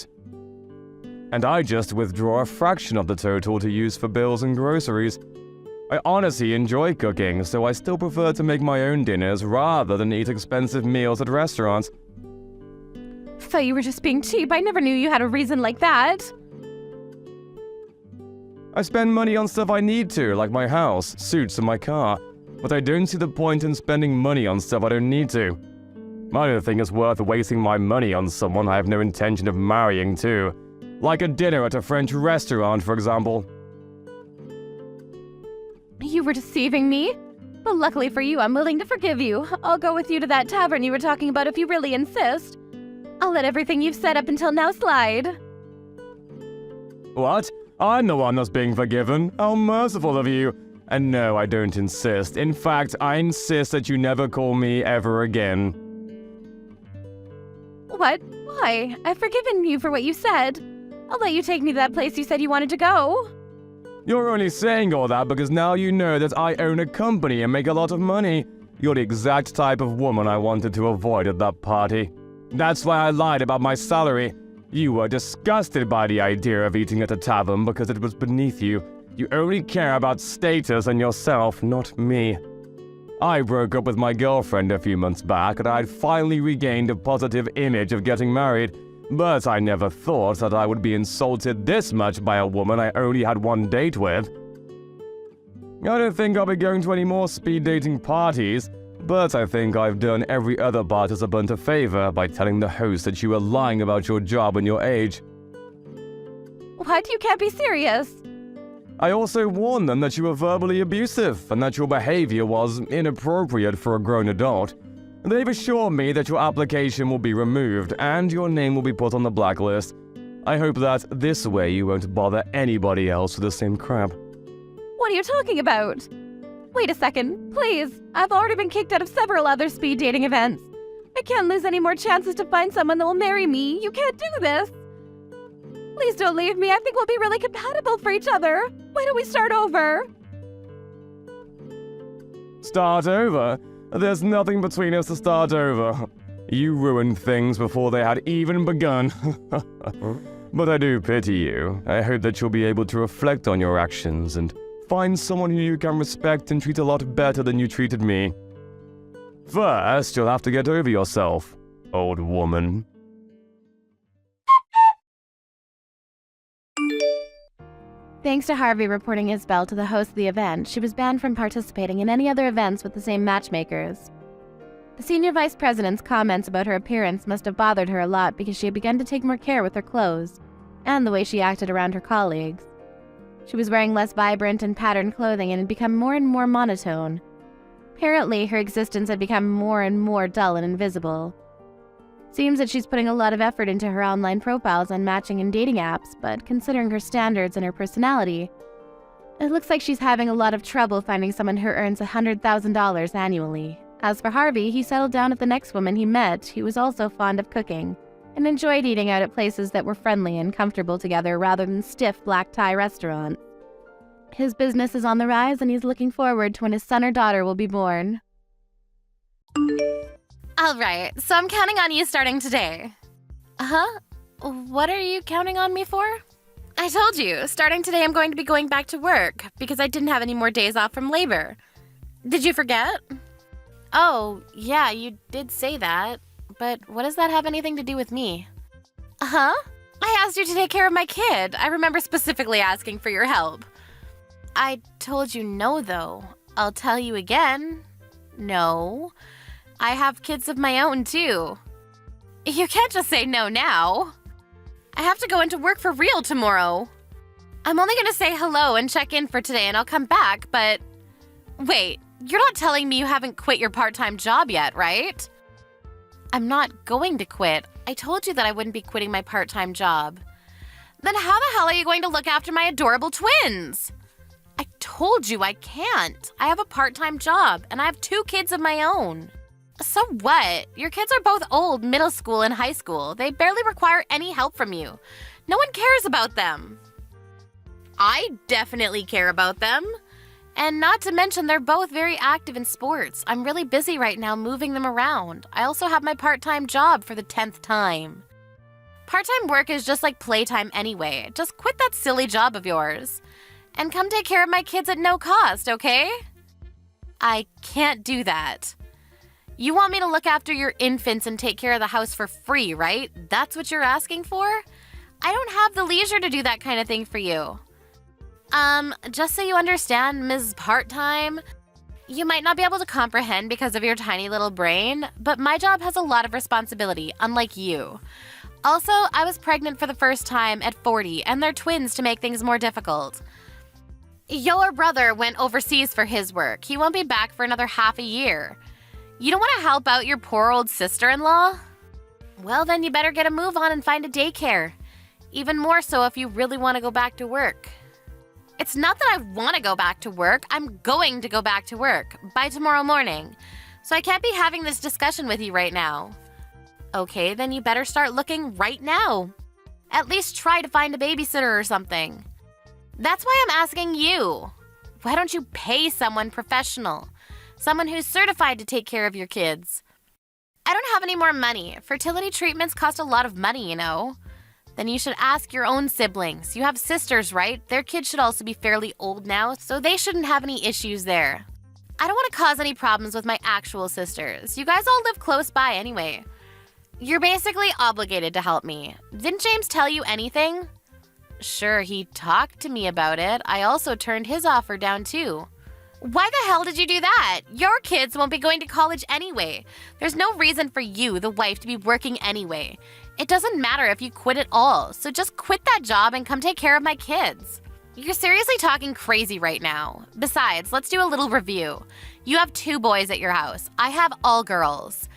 I honestly enjoy cooking, so I still prefer to make my own dinners rather than eat expensive meals at restaurants. Thought you were just being cheap. I never knew you had a reason like that. I spend money on stuff I need to, like my house, suits, and my car, but I don't see the point in spending money on stuff I don't need to. I don't think it's worth wasting my money on someone I have no intention of marrying too. Like a dinner at a French restaurant, for example. You were deceiving me? But luckily for you, I'm willing to forgive you. I'll go with you to that tavern you were talking about if you really insist. I'll let everything you've said up until now slide. What? I'm the one that's being forgiven? How merciful of you. And no, I don't insist. In fact, I insist that you never call me ever again. What? Why? I've forgiven you for what you said. I'll let you take me to that place you said you wanted to go. You're only saying all that because now you know that I own a company and make a lot of money. You're the exact type of woman I wanted to avoid at that party. That's why I lied about my salary. You were disgusted by the idea of eating at a tavern because it was beneath you. You only care about status and yourself, not me. I broke up with my girlfriend a few months back and I'd finally regained a positive image of getting married. But I never thought that I would be insulted this much by a woman I only had one date with. I don't think I'll be going to any more speed dating parties, but I think I've done every other participant a favor by telling the host that you were lying about your job and your age. What? You can't be serious. I also warned them that you were verbally abusive and that your behavior was inappropriate for a grown adult. They've assured me that your application will be removed and your name will be put on the blacklist. I hope that this way you won't bother anybody else with the same crap. What are you talking about? Wait a second, please. I've already been kicked out of several other speed dating events. I can't lose any more chances to find someone that will marry me. You can't do this. Please don't leave me. I think we'll be really compatible for each other. Why don't we start over? Start over? There's nothing between us to start over. You ruined things before they had even begun. But I do pity you. I hope that you'll be able to reflect on your actions and find someone who you can respect and treat a lot better than you treated me. First, you'll have to get over yourself, old woman. Thanks to Harvey reporting Isabel to the host of the event, she was banned from participating in any other events with the same matchmakers. The senior vice president's comments about her appearance must have bothered her a lot because she had begun to take more care with her clothes and the way she acted around her colleagues. She was wearing less vibrant and patterned clothing and had become more and more monotone. Apparently, her existence had become more and more dull and invisible. Seems that she's putting a lot of effort into her online profiles on matching and dating apps, but considering her standards and her personality, it looks like she's having a lot of trouble finding someone who earns $100,000 annually. As for Harvey, he settled down with the next woman he met, who was also fond of cooking, and enjoyed eating out at places that were friendly and comfortable together rather than stiff black tie restaurants. His business is on the rise and he's looking forward to when his son or daughter will be born. All right, so I'm counting on you starting today. Huh? What are you counting on me for? I told you, starting today I'm going to be going back to work because I didn't have any more days off from labor. Did you forget? Oh, yeah, you did say that, but what does that have anything to do with me? Huh? I asked you to take care of my kid. I remember specifically asking for your help. I told you no, though. I'll tell you again. No. I have kids of my own, too. You can't just say no now. I have to go into work for real tomorrow. I'm only going to say hello and check in for today and I'll come back, but... Wait, you're not telling me you haven't quit your part-time job yet, right? I'm not going to quit. I told you that I wouldn't be quitting my part-time job. Then how the hell are you going to look after my adorable twins? I told you I can't. I have a part-time job and I have 2 kids of my own. So what? Your kids are both old, middle school and high school. They barely require any help from you. No one cares about them. I definitely care about them. And not to mention they're both very active in sports. I'm really busy right now moving them around. I also have my part-time job for the 10th time. Part-time work is just like playtime anyway. Just quit that silly job of yours. And come take care of my kids at no cost, okay? I can't do that. You want me to look after your infants and take care of the house for free, right? That's what you're asking for? I don't have the leisure to do that kind of thing for you. Just so you understand, Ms. Part-Time, you might not be able to comprehend because of your tiny little brain, but my job has a lot of responsibility, unlike you. Also, I was pregnant for the first time at 40, and they're twins to make things more difficult. Your brother went overseas for his work. He won't be back for another half a year. You don't want to help out your poor old sister-in-law? Well, then you better get a move on and find a daycare. Even more so if you really want to go back to work. It's not that I want to go back to work. I'm going to go back to work by tomorrow morning. So I can't be having this discussion with you right now. Okay, then you better start looking right now. At least try to find a babysitter or something. That's why I'm asking you. Why don't you pay someone professional? Someone who's certified to take care of your kids. I don't have any more money. Fertility treatments cost a lot of money, you know. Then you should ask your own siblings. You have sisters, right? Their kids should also be fairly old now, so they shouldn't have any issues there. I don't want to cause any problems with my actual sisters. You guys all live close by anyway. You're basically obligated to help me. Didn't James tell you anything? Sure, he talked to me about it. I also turned his offer down too. Why the hell did you do that? Your kids won't be going to college anyway. There's no reason for you, the wife, to be working anyway. It doesn't matter if you quit at all, so just quit that job and come take care of my kids. You're seriously talking crazy right now. Besides, let's do a little review. You have 2 boys at your house. I have all girls.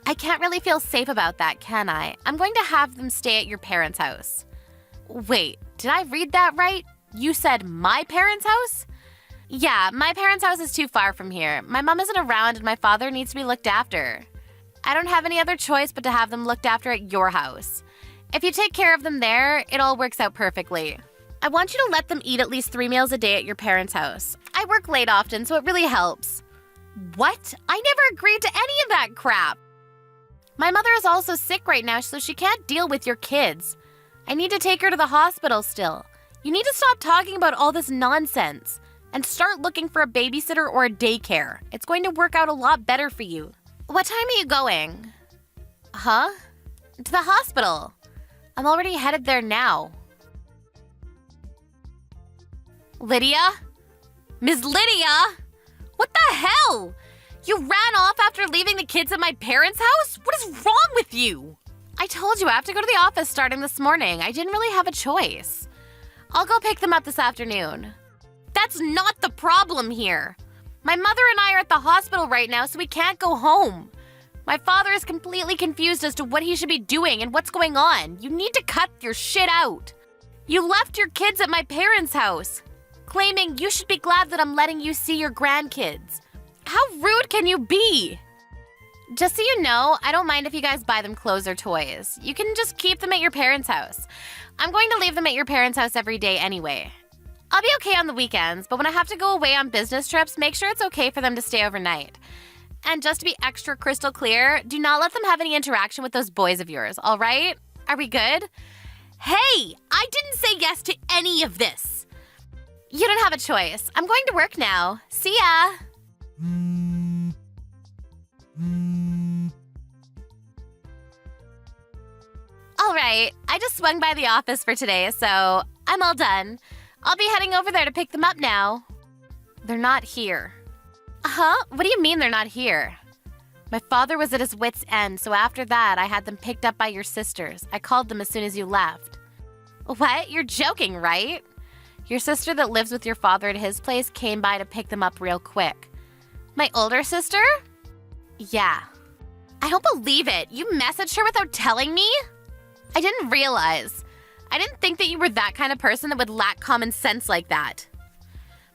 I can't really feel safe about that, can I? I'm going to have them stay at your parents' house. Wait, did I read that right? You said my parents' house? Yeah, my parents' house is too far from here. My mom isn't around and my father needs to be looked after. I don't have any other choice but to have them looked after at your house. If you take care of them there, it all works out perfectly. I want you to let them eat at least 3 meals a day at your parents' house. I work late often, so it really helps. What? I never agreed to any of that crap. My mother is also sick right now, so she can't deal with your kids. I need to take her to the hospital still. You need to stop talking about all this nonsense and start looking for a babysitter or a daycare. It's going to work out a lot better for you. What time are you going? Huh? To the hospital. I'm already headed there now. Lydia? Ms. Lydia? What the hell? You ran off after leaving the kids at my parents' house? What is wrong with you? I told you I have to go to the office starting this morning. I didn't really have a choice. I'll go pick them up this afternoon. That's not the problem here. My mother and I are at the hospital right now, so we can't go home. My father is completely confused as to what he should be doing and what's going on. You need to cut your shit out. You left your kids at my parents' house, claiming you should be glad that I'm letting you see your grandkids. How rude can you be? Just so you know, I don't mind if you guys buy them clothes or toys. You can just keep them at your parents' house. I'm going to leave them at your parents' house every day anyway. I'll be okay on the weekends, but when I have to go away on business trips, make sure it's okay for them to stay overnight. And just to be extra crystal clear, do not let them have any interaction with those boys of yours, all right? Are we good? Hey, I didn't say yes to any of this. You don't have a choice. I'm going to work now. See ya. All right, I just swung by the office for today, so I'm all done. I'll be heading over there to pick them up now. They're not here. Huh? What do you mean they're not here? My father was at his wit's end, so after that, I had them picked up by your sisters. I called them as soon as you left. What? You're joking, right? Your sister that lives with your father at his place came by to pick them up real quick. My older sister? Yeah. I don't believe it. You messaged her without telling me? I didn't realize. I didn't think that you were that kind of person that would lack common sense like that.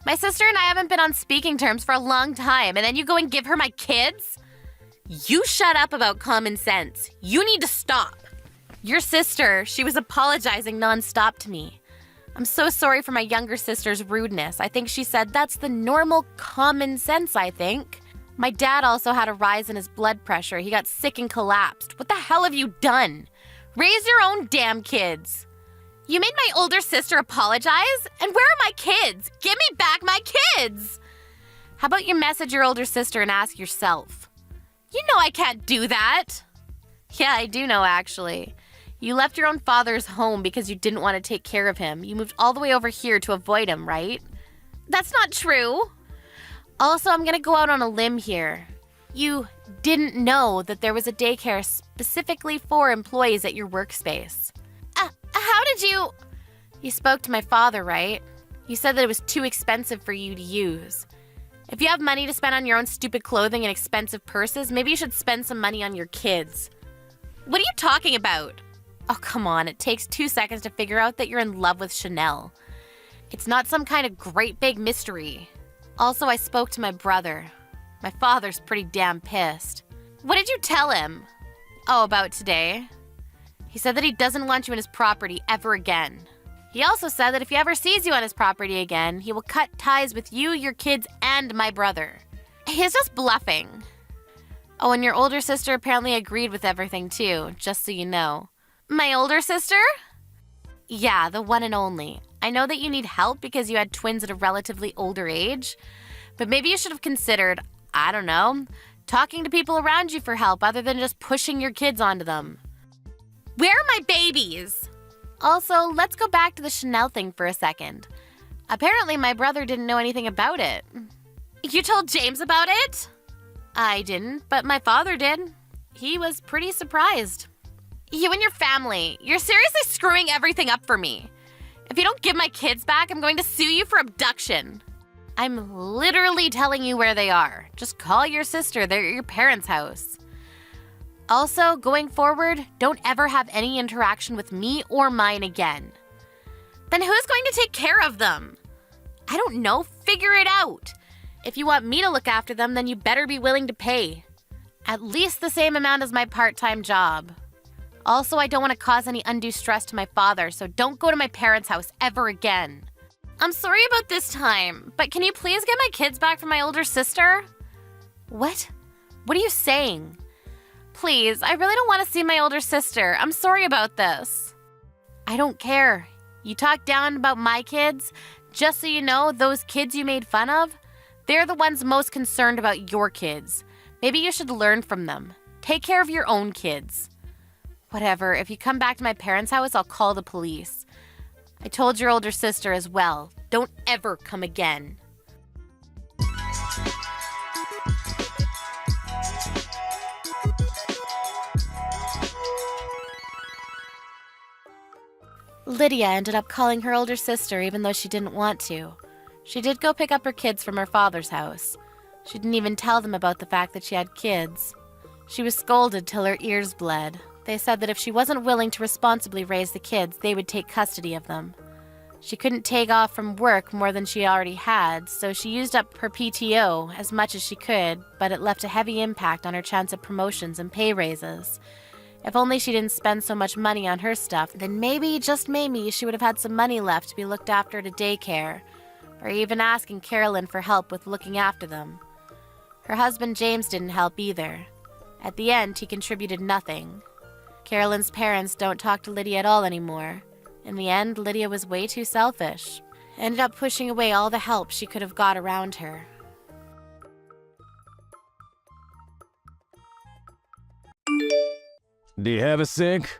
My sister and I haven't been on speaking terms for a long time, and then you go and give her my kids? You shut up about common sense. You need to stop. Your sister, she was apologizing nonstop to me. I'm so sorry for my younger sister's rudeness. I think she said that's the normal common sense, I think. My dad also had a rise in his blood pressure. He got sick and collapsed. What the hell have you done? Raise your own damn kids. You made my older sister apologize? And where are my kids? Give me back my kids! How about you message your older sister and ask yourself? You know I can't do that. Yeah, I do know, actually. You left your own father's home because you didn't want to take care of him. You moved all the way over here to avoid him, right? That's not true. Also, I'm going to go out on a limb here. You didn't know that there was a daycare specifically for employees at your workspace. How did you... You spoke to my father, right? You said that it was too expensive for you to use. If you have money to spend on your own stupid clothing and expensive purses, maybe you should spend some money on your kids. What are you talking about? Oh, come on. It takes 2 seconds to figure out that you're in love with Chanel. It's not some kind of great big mystery. Also, I spoke to my brother. My father's pretty damn pissed. What did you tell him? Oh, about today? He said that he doesn't want you in his property ever again. He also said that if he ever sees you on his property again, he will cut ties with you, your kids, and my brother. He's just bluffing. Oh, and your older sister apparently agreed with everything too, just so you know. My older sister? Yeah, the one and only. I know that you need help because you had twins at a relatively older age, but maybe you should have considered, I don't know, talking to people around you for help other than just pushing your kids onto them. Where are my babies? Also, let's go back to the Chanel thing for a second. Apparently, my brother didn't know anything about it. You told James about it? I didn't, but my father did. He was pretty surprised. You and your family, you're seriously screwing everything up for me. If you don't give my kids back, I'm going to sue you for abduction. I'm literally telling you where they are. Just call your sister. They're at your parents' house. Also, going forward, don't ever have any interaction with me or mine again. Then who's going to take care of them? I don't know. Figure it out. If you want me to look after them, then you better be willing to pay. At least the same amount as my part-time job. Also, I don't want to cause any undue stress to my father, so don't go to my parents' house ever again. I'm sorry about this time, but can you please get my kids back from my older sister? What? What are you saying? Please, I really don't want to see my older sister. I'm sorry about this. I don't care. You talk down about my kids. Just so you know, those kids you made fun of, they're the ones most concerned about your kids. Maybe you should learn from them. Take care of your own kids. Whatever, if you come back to my parents' house, I'll call the police. I told your older sister as well. Don't ever come again. Lydia ended up calling her older sister even though she didn't want to. She did go pick up her kids from her father's house. She didn't even tell them about the fact that she had kids. She was scolded till her ears bled. They said that if she wasn't willing to responsibly raise the kids, they would take custody of them. She couldn't take off from work more than she already had, so she used up her PTO as much as she could, but it left a heavy impact on her chance of promotions and pay raises. If only she didn't spend so much money on her stuff, then maybe, just maybe, she would have had some money left to be looked after at a daycare, or even asking Carolyn for help with looking after them. Her husband James didn't help either. At the end, he contributed nothing. Carolyn's parents don't talk to Lydia at all anymore. In the end, Lydia was way too selfish. Ended up pushing away all the help she could have got around her. Do you have a sink?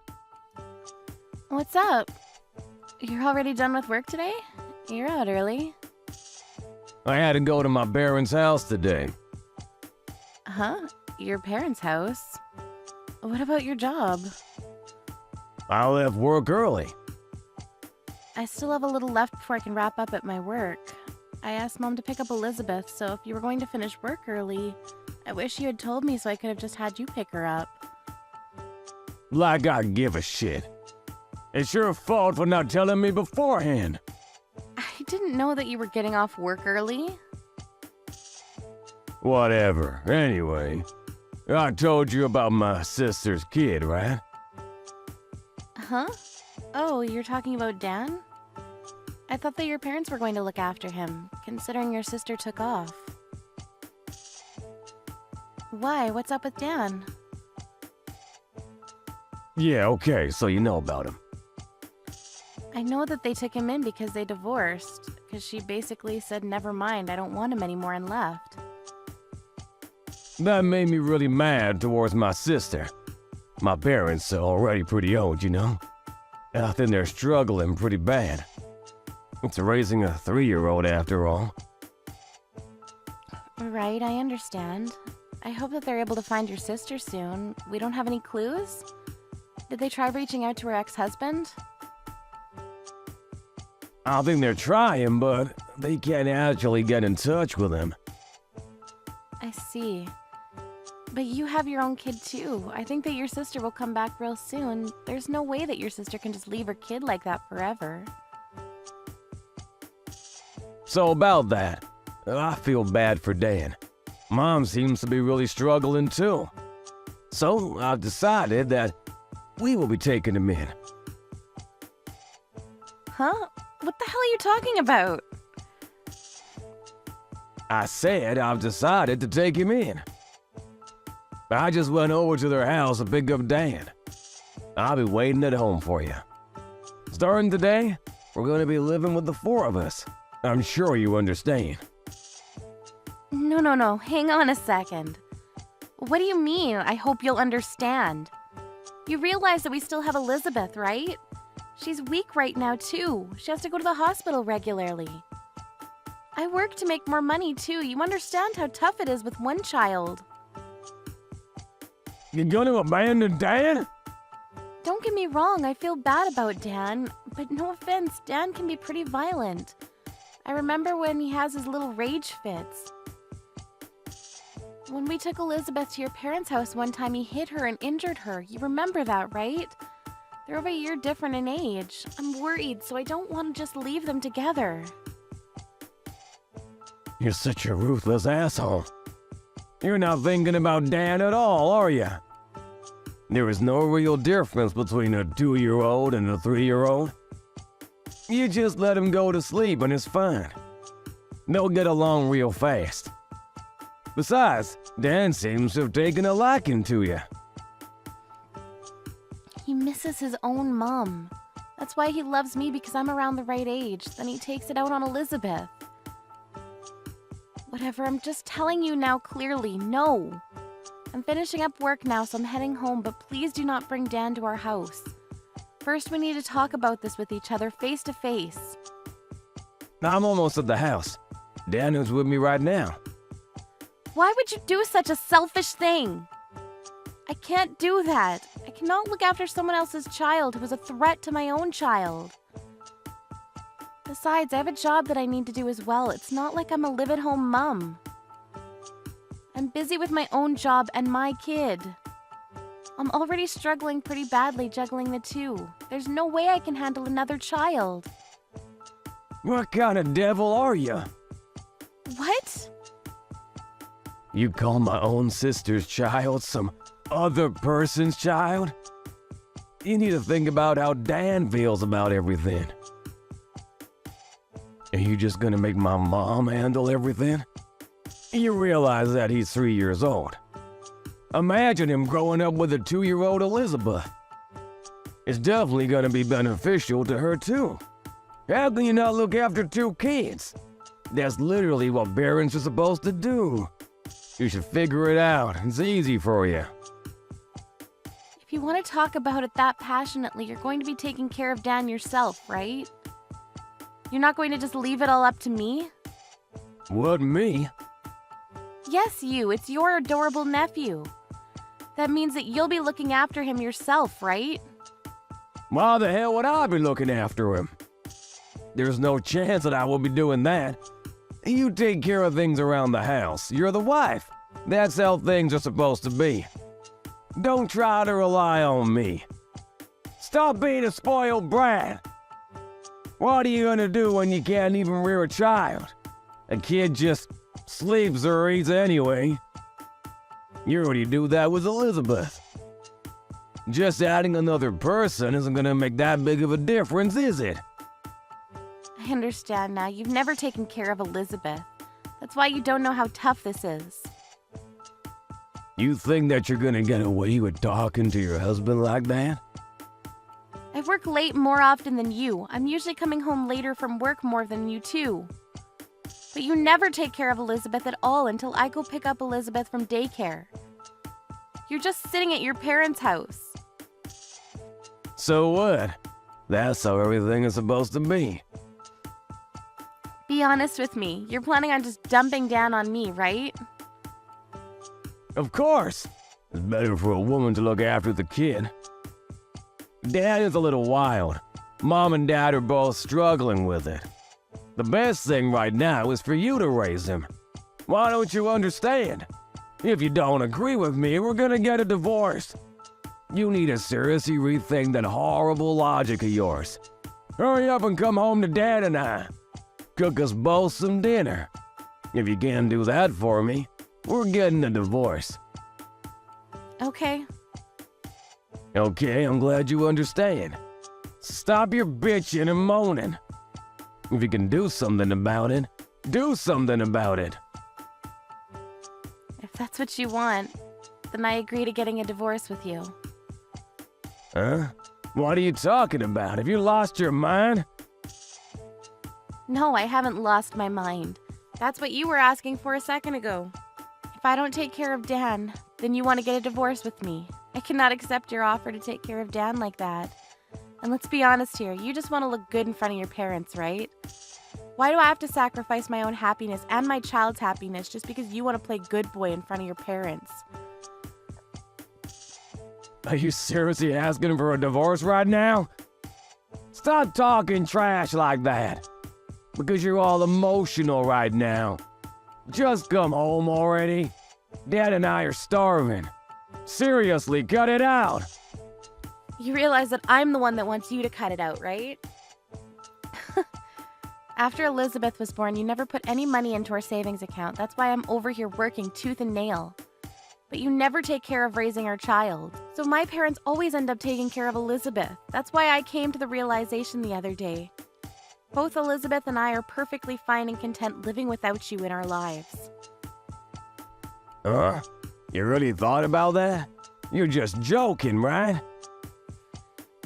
What's up? You're already done with work today? You're out early. I had to go to my parents' house today. Huh? Your parents' house? What about your job? I left work early. I still have a little left before I can wrap up at my work. I asked Mom to pick up Elizabeth, so if you were going to finish work early, I wish you had told me so I could have just had you pick her up. Like I give a shit. It's your fault for not telling me beforehand. I didn't know that you were getting off work early. Whatever. Anyway, I told you about my sister's kid, right? Huh? Oh, you're talking about Dan? I thought that your parents were going to look after him, considering your sister took off. Why? What's up with Dan? Yeah, okay, so you know about him. I know that they took him in because they divorced, because she basically said, never mind, I don't want him anymore, and left. That made me really mad towards my sister. My parents are already pretty old, you know? And I think they're struggling pretty bad. It's raising a 3-year-old after all. Right, I understand. I hope that they're able to find your sister soon. We don't have any clues? Did they try reaching out to her ex-husband? I think they're trying, but they can't actually get in touch with him. I see. But you have your own kid too. I think that your sister will come back real soon. There's no way that your sister can just leave her kid like that forever. So about that, I feel bad for Dan. Mom seems to be really struggling too. So I've decided that we will be taking him in. Huh? What the hell are you talking about? I said I've decided to take him in. I just went over to their house to pick up Dan. I'll be waiting at home for you. Starting today, we're going to be living with the 4 of us. I'm sure you understand. No. Hang on a second. What do you mean, I hope you'll understand? You realize that we still have Elizabeth, right? She's weak right now, too. She has to go to the hospital regularly. I work to make more money, too. You understand how tough it is with one child. You're going to abandon Dan? Don't get me wrong, I feel bad about Dan, but no offense, Dan can be pretty violent. I remember when he has his little rage fits. When we took Elizabeth to your parents' house one time, he hit her and injured her. You remember that, right? They're over a year different in age. I'm worried, so I don't want to just leave them together. You're such a ruthless asshole. You're not thinking about Dan at all, are you? There is no real difference between a 2-year-old and a 3-year-old. You just let him go to sleep and it's fine. They'll get along real fast. Besides, Dan seems to have taken a liking to you. He misses his own mom. That's why he loves me, because I'm around the right age. Then he takes it out on Elizabeth. Whatever, I'm just telling you now clearly, no. I'm finishing up work now, so I'm heading home, but please do not bring Dan to our house. First, we need to talk about this with each other face to face. I'm almost at the house. Dan is with me right now. Why would you do such a selfish thing? I can't do that. I cannot look after someone else's child who is a threat to my own child. Besides, I have a job that I need to do as well. It's not like I'm a live-at-home mom. I'm busy with my own job and my kid. I'm already struggling pretty badly juggling the two. There's no way I can handle another child. What kind of devil are you? What? You call my own sister's child some other person's child? You need to think about how Dan feels about everything. Are you just gonna make my mom handle everything? You realize that he's 3 years old. Imagine him growing up with a 2-year-old Elizabeth. It's definitely gonna be beneficial to her too. How can you not look after 2 kids? That's literally what parents are supposed to do. You should figure it out. It's easy for you. If you want to talk about it that passionately, you're going to be taking care of Dan yourself, right? You're not going to just leave it all up to me? What, me? Yes, you. It's your adorable nephew. That means that you'll be looking after him yourself, right? Why the hell would I be looking after him? There's no chance that I will be doing that. You take care of things around the house. You're the wife. That's how things are supposed to be. Don't try to rely on me. Stop being a spoiled brat. What are you gonna do when you can't even rear a child? A kid just sleeps or eats anyway. You already do that with Elizabeth. Just adding another person isn't gonna make that big of a difference, is it? I understand now. You've never taken care of Elizabeth. That's why you don't know how tough this is. You think that you're gonna get away with talking to your husband like that? I work late more often than you. I'm usually coming home later from work more than you too. But you never take care of Elizabeth at all until I go pick up Elizabeth from daycare. You're just sitting at your parents' house. So what? That's how everything is supposed to be. Be honest with me. You're planning on just dumping Dan on me, right? Of course. It's better for a woman to look after the kid. Dad is a little wild. Mom and Dad are both struggling with it. The best thing right now is for you to raise him. Why don't you understand? If you don't agree with me, we're gonna get a divorce. You need to seriously rethink that horrible logic of yours. Hurry up and come home to Dad and I. Cook us both some dinner. If you can't do that for me, we're getting a divorce. Okay. Okay, I'm glad you understand. Stop your bitching and moaning. If you can do something about it, do something about it. If that's what you want, then I agree to getting a divorce with you. Huh? What are you talking about? Have you lost your mind? No, I haven't lost my mind. That's what you were asking for a second ago. If I don't take care of Dan, then you want to get a divorce with me. I cannot accept your offer to take care of Dan like that. And let's be honest here, you just want to look good in front of your parents, right? Why do I have to sacrifice my own happiness and my child's happiness just because you want to play good boy in front of your parents? Are you seriously asking for a divorce right now? Stop talking trash like that. Because you're all emotional right now. Just come home already. Dad and I are starving. Seriously, cut it out. You realize that I'm the one that wants you to cut it out, right? After Elizabeth was born, you never put any money into our savings account. That's why I'm over here working tooth and nail. But you never take care of raising our child. So my parents always end up taking care of Elizabeth. That's why I came to the realization the other day. Both Elizabeth and I are perfectly fine and content living without you in our lives. You really thought about that? You're just joking, right?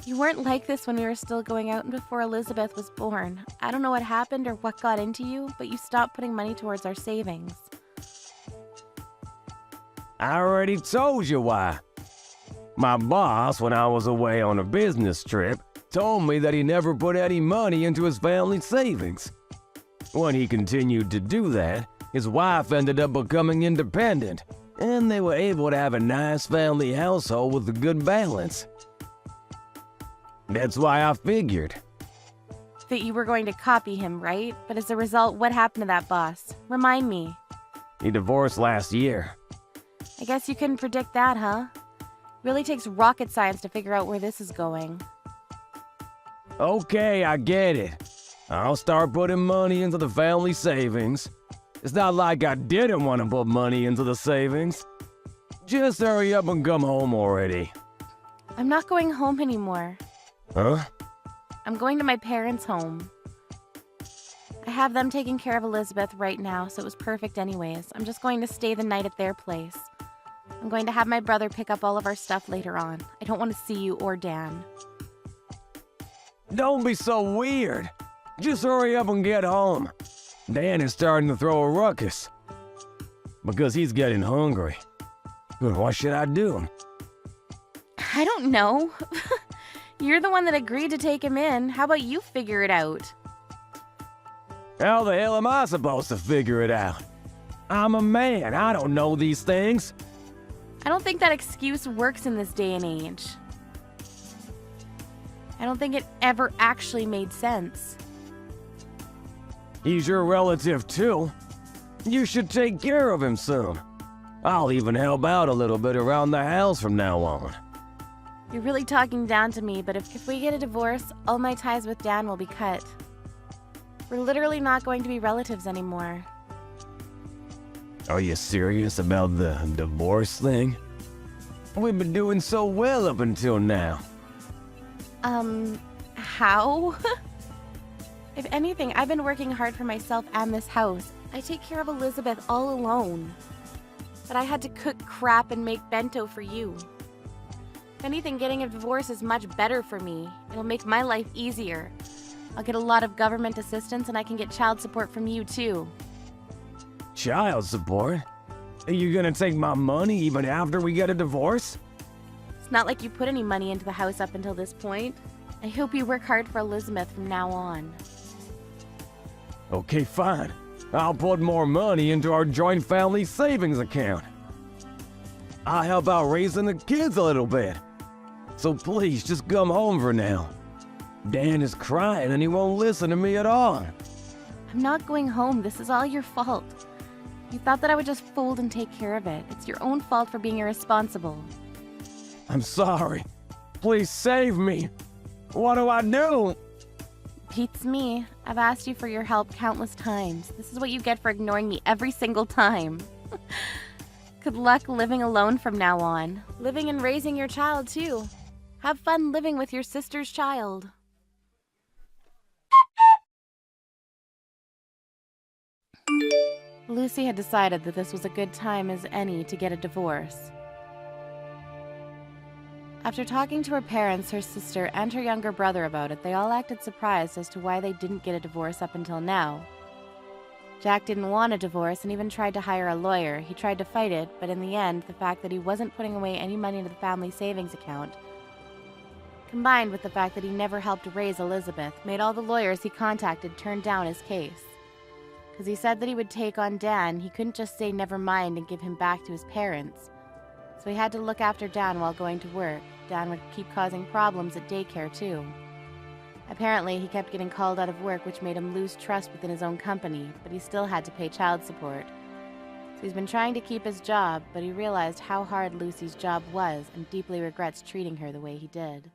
You weren't like this when we were still going out and before Elizabeth was born. I don't know what happened or what got into you, but you stopped putting money towards our savings. I already told you why. My boss, when I was away on a business trip, told me that he never put any money into his family savings. When he continued to do that, his wife ended up becoming independent, and they were able to have a nice family household with a good balance. That's why I figured. That you were going to copy him, right? But as a result, what happened to that boss? Remind me. He divorced last year. I guess you couldn't predict that, huh? Really takes rocket science to figure out where this is going. Okay, I get it. I'll start putting money into the family savings. It's not like I didn't want to put money into the savings. Just hurry up and come home already. I'm not going home anymore. Huh? I'm going to my parents' home. I have them taking care of Elizabeth right now, so it was perfect anyways. I'm just going to stay the night at their place. I'm going to have my brother pick up all of our stuff later on. I don't want to see you or Dan. Don't be so weird. Just hurry up and get home. Dan is starting to throw a ruckus. Because he's getting hungry. What should I do? I don't know. You're the one that agreed to take him in. How about you figure it out? How the hell am I supposed to figure it out? I'm a man. I don't know these things. I don't think that excuse works in this day and age. I don't think it ever actually made sense. He's your relative too. You should take care of him soon. I'll even help out a little bit around the house from now on. You're really talking down to me, but if we get a divorce, all my ties with Dan will be cut. We're literally not going to be relatives anymore. Are you serious about the divorce thing? We've been doing so well up until now. How? If anything, I've been working hard for myself and this house. I take care of Elizabeth all alone. But I had to cook crap and make bento for you. If anything, getting a divorce is much better for me. It'll make my life easier. I'll get a lot of government assistance and I can get child support from you too. Child support? Are you gonna take my money even after we get a divorce? It's not like you put any money into the house up until this point. I hope you work hard for Elizabeth from now on. Okay, fine. I'll put more money into our joint family savings account. I'll help out raising the kids a little bit. So please, just come home for now. Dan is crying and he won't listen to me at all. I'm not going home. This is all your fault. You thought that I would just fold and take care of it. It's your own fault for being irresponsible. I'm sorry. Please save me. What do I do? Beats me. I've asked you for your help countless times. This is what you get for ignoring me every single time. Good luck living alone from now on. Living and raising your child, too. Have fun living with your sister's child. Lucy had decided that this was a good time as any to get a divorce. After talking to her parents, her sister, and her younger brother about it, they all acted surprised as to why they didn't get a divorce up until now. Jack didn't want a divorce and even tried to hire a lawyer. He tried to fight it, but in the end, the fact that he wasn't putting away any money into the family savings account, combined with the fact that he never helped raise Elizabeth, made all the lawyers he contacted turn down his case. Because he said that he would take on Dan, he couldn't just say never mind and give him back to his parents. So he had to look after Dan while going to work. Dan would keep causing problems at daycare too. Apparently, he kept getting called out of work, which made him lose trust within his own company, but he still had to pay child support. So he's been trying to keep his job, but he realized how hard Lucy's job was and deeply regrets treating her the way he did.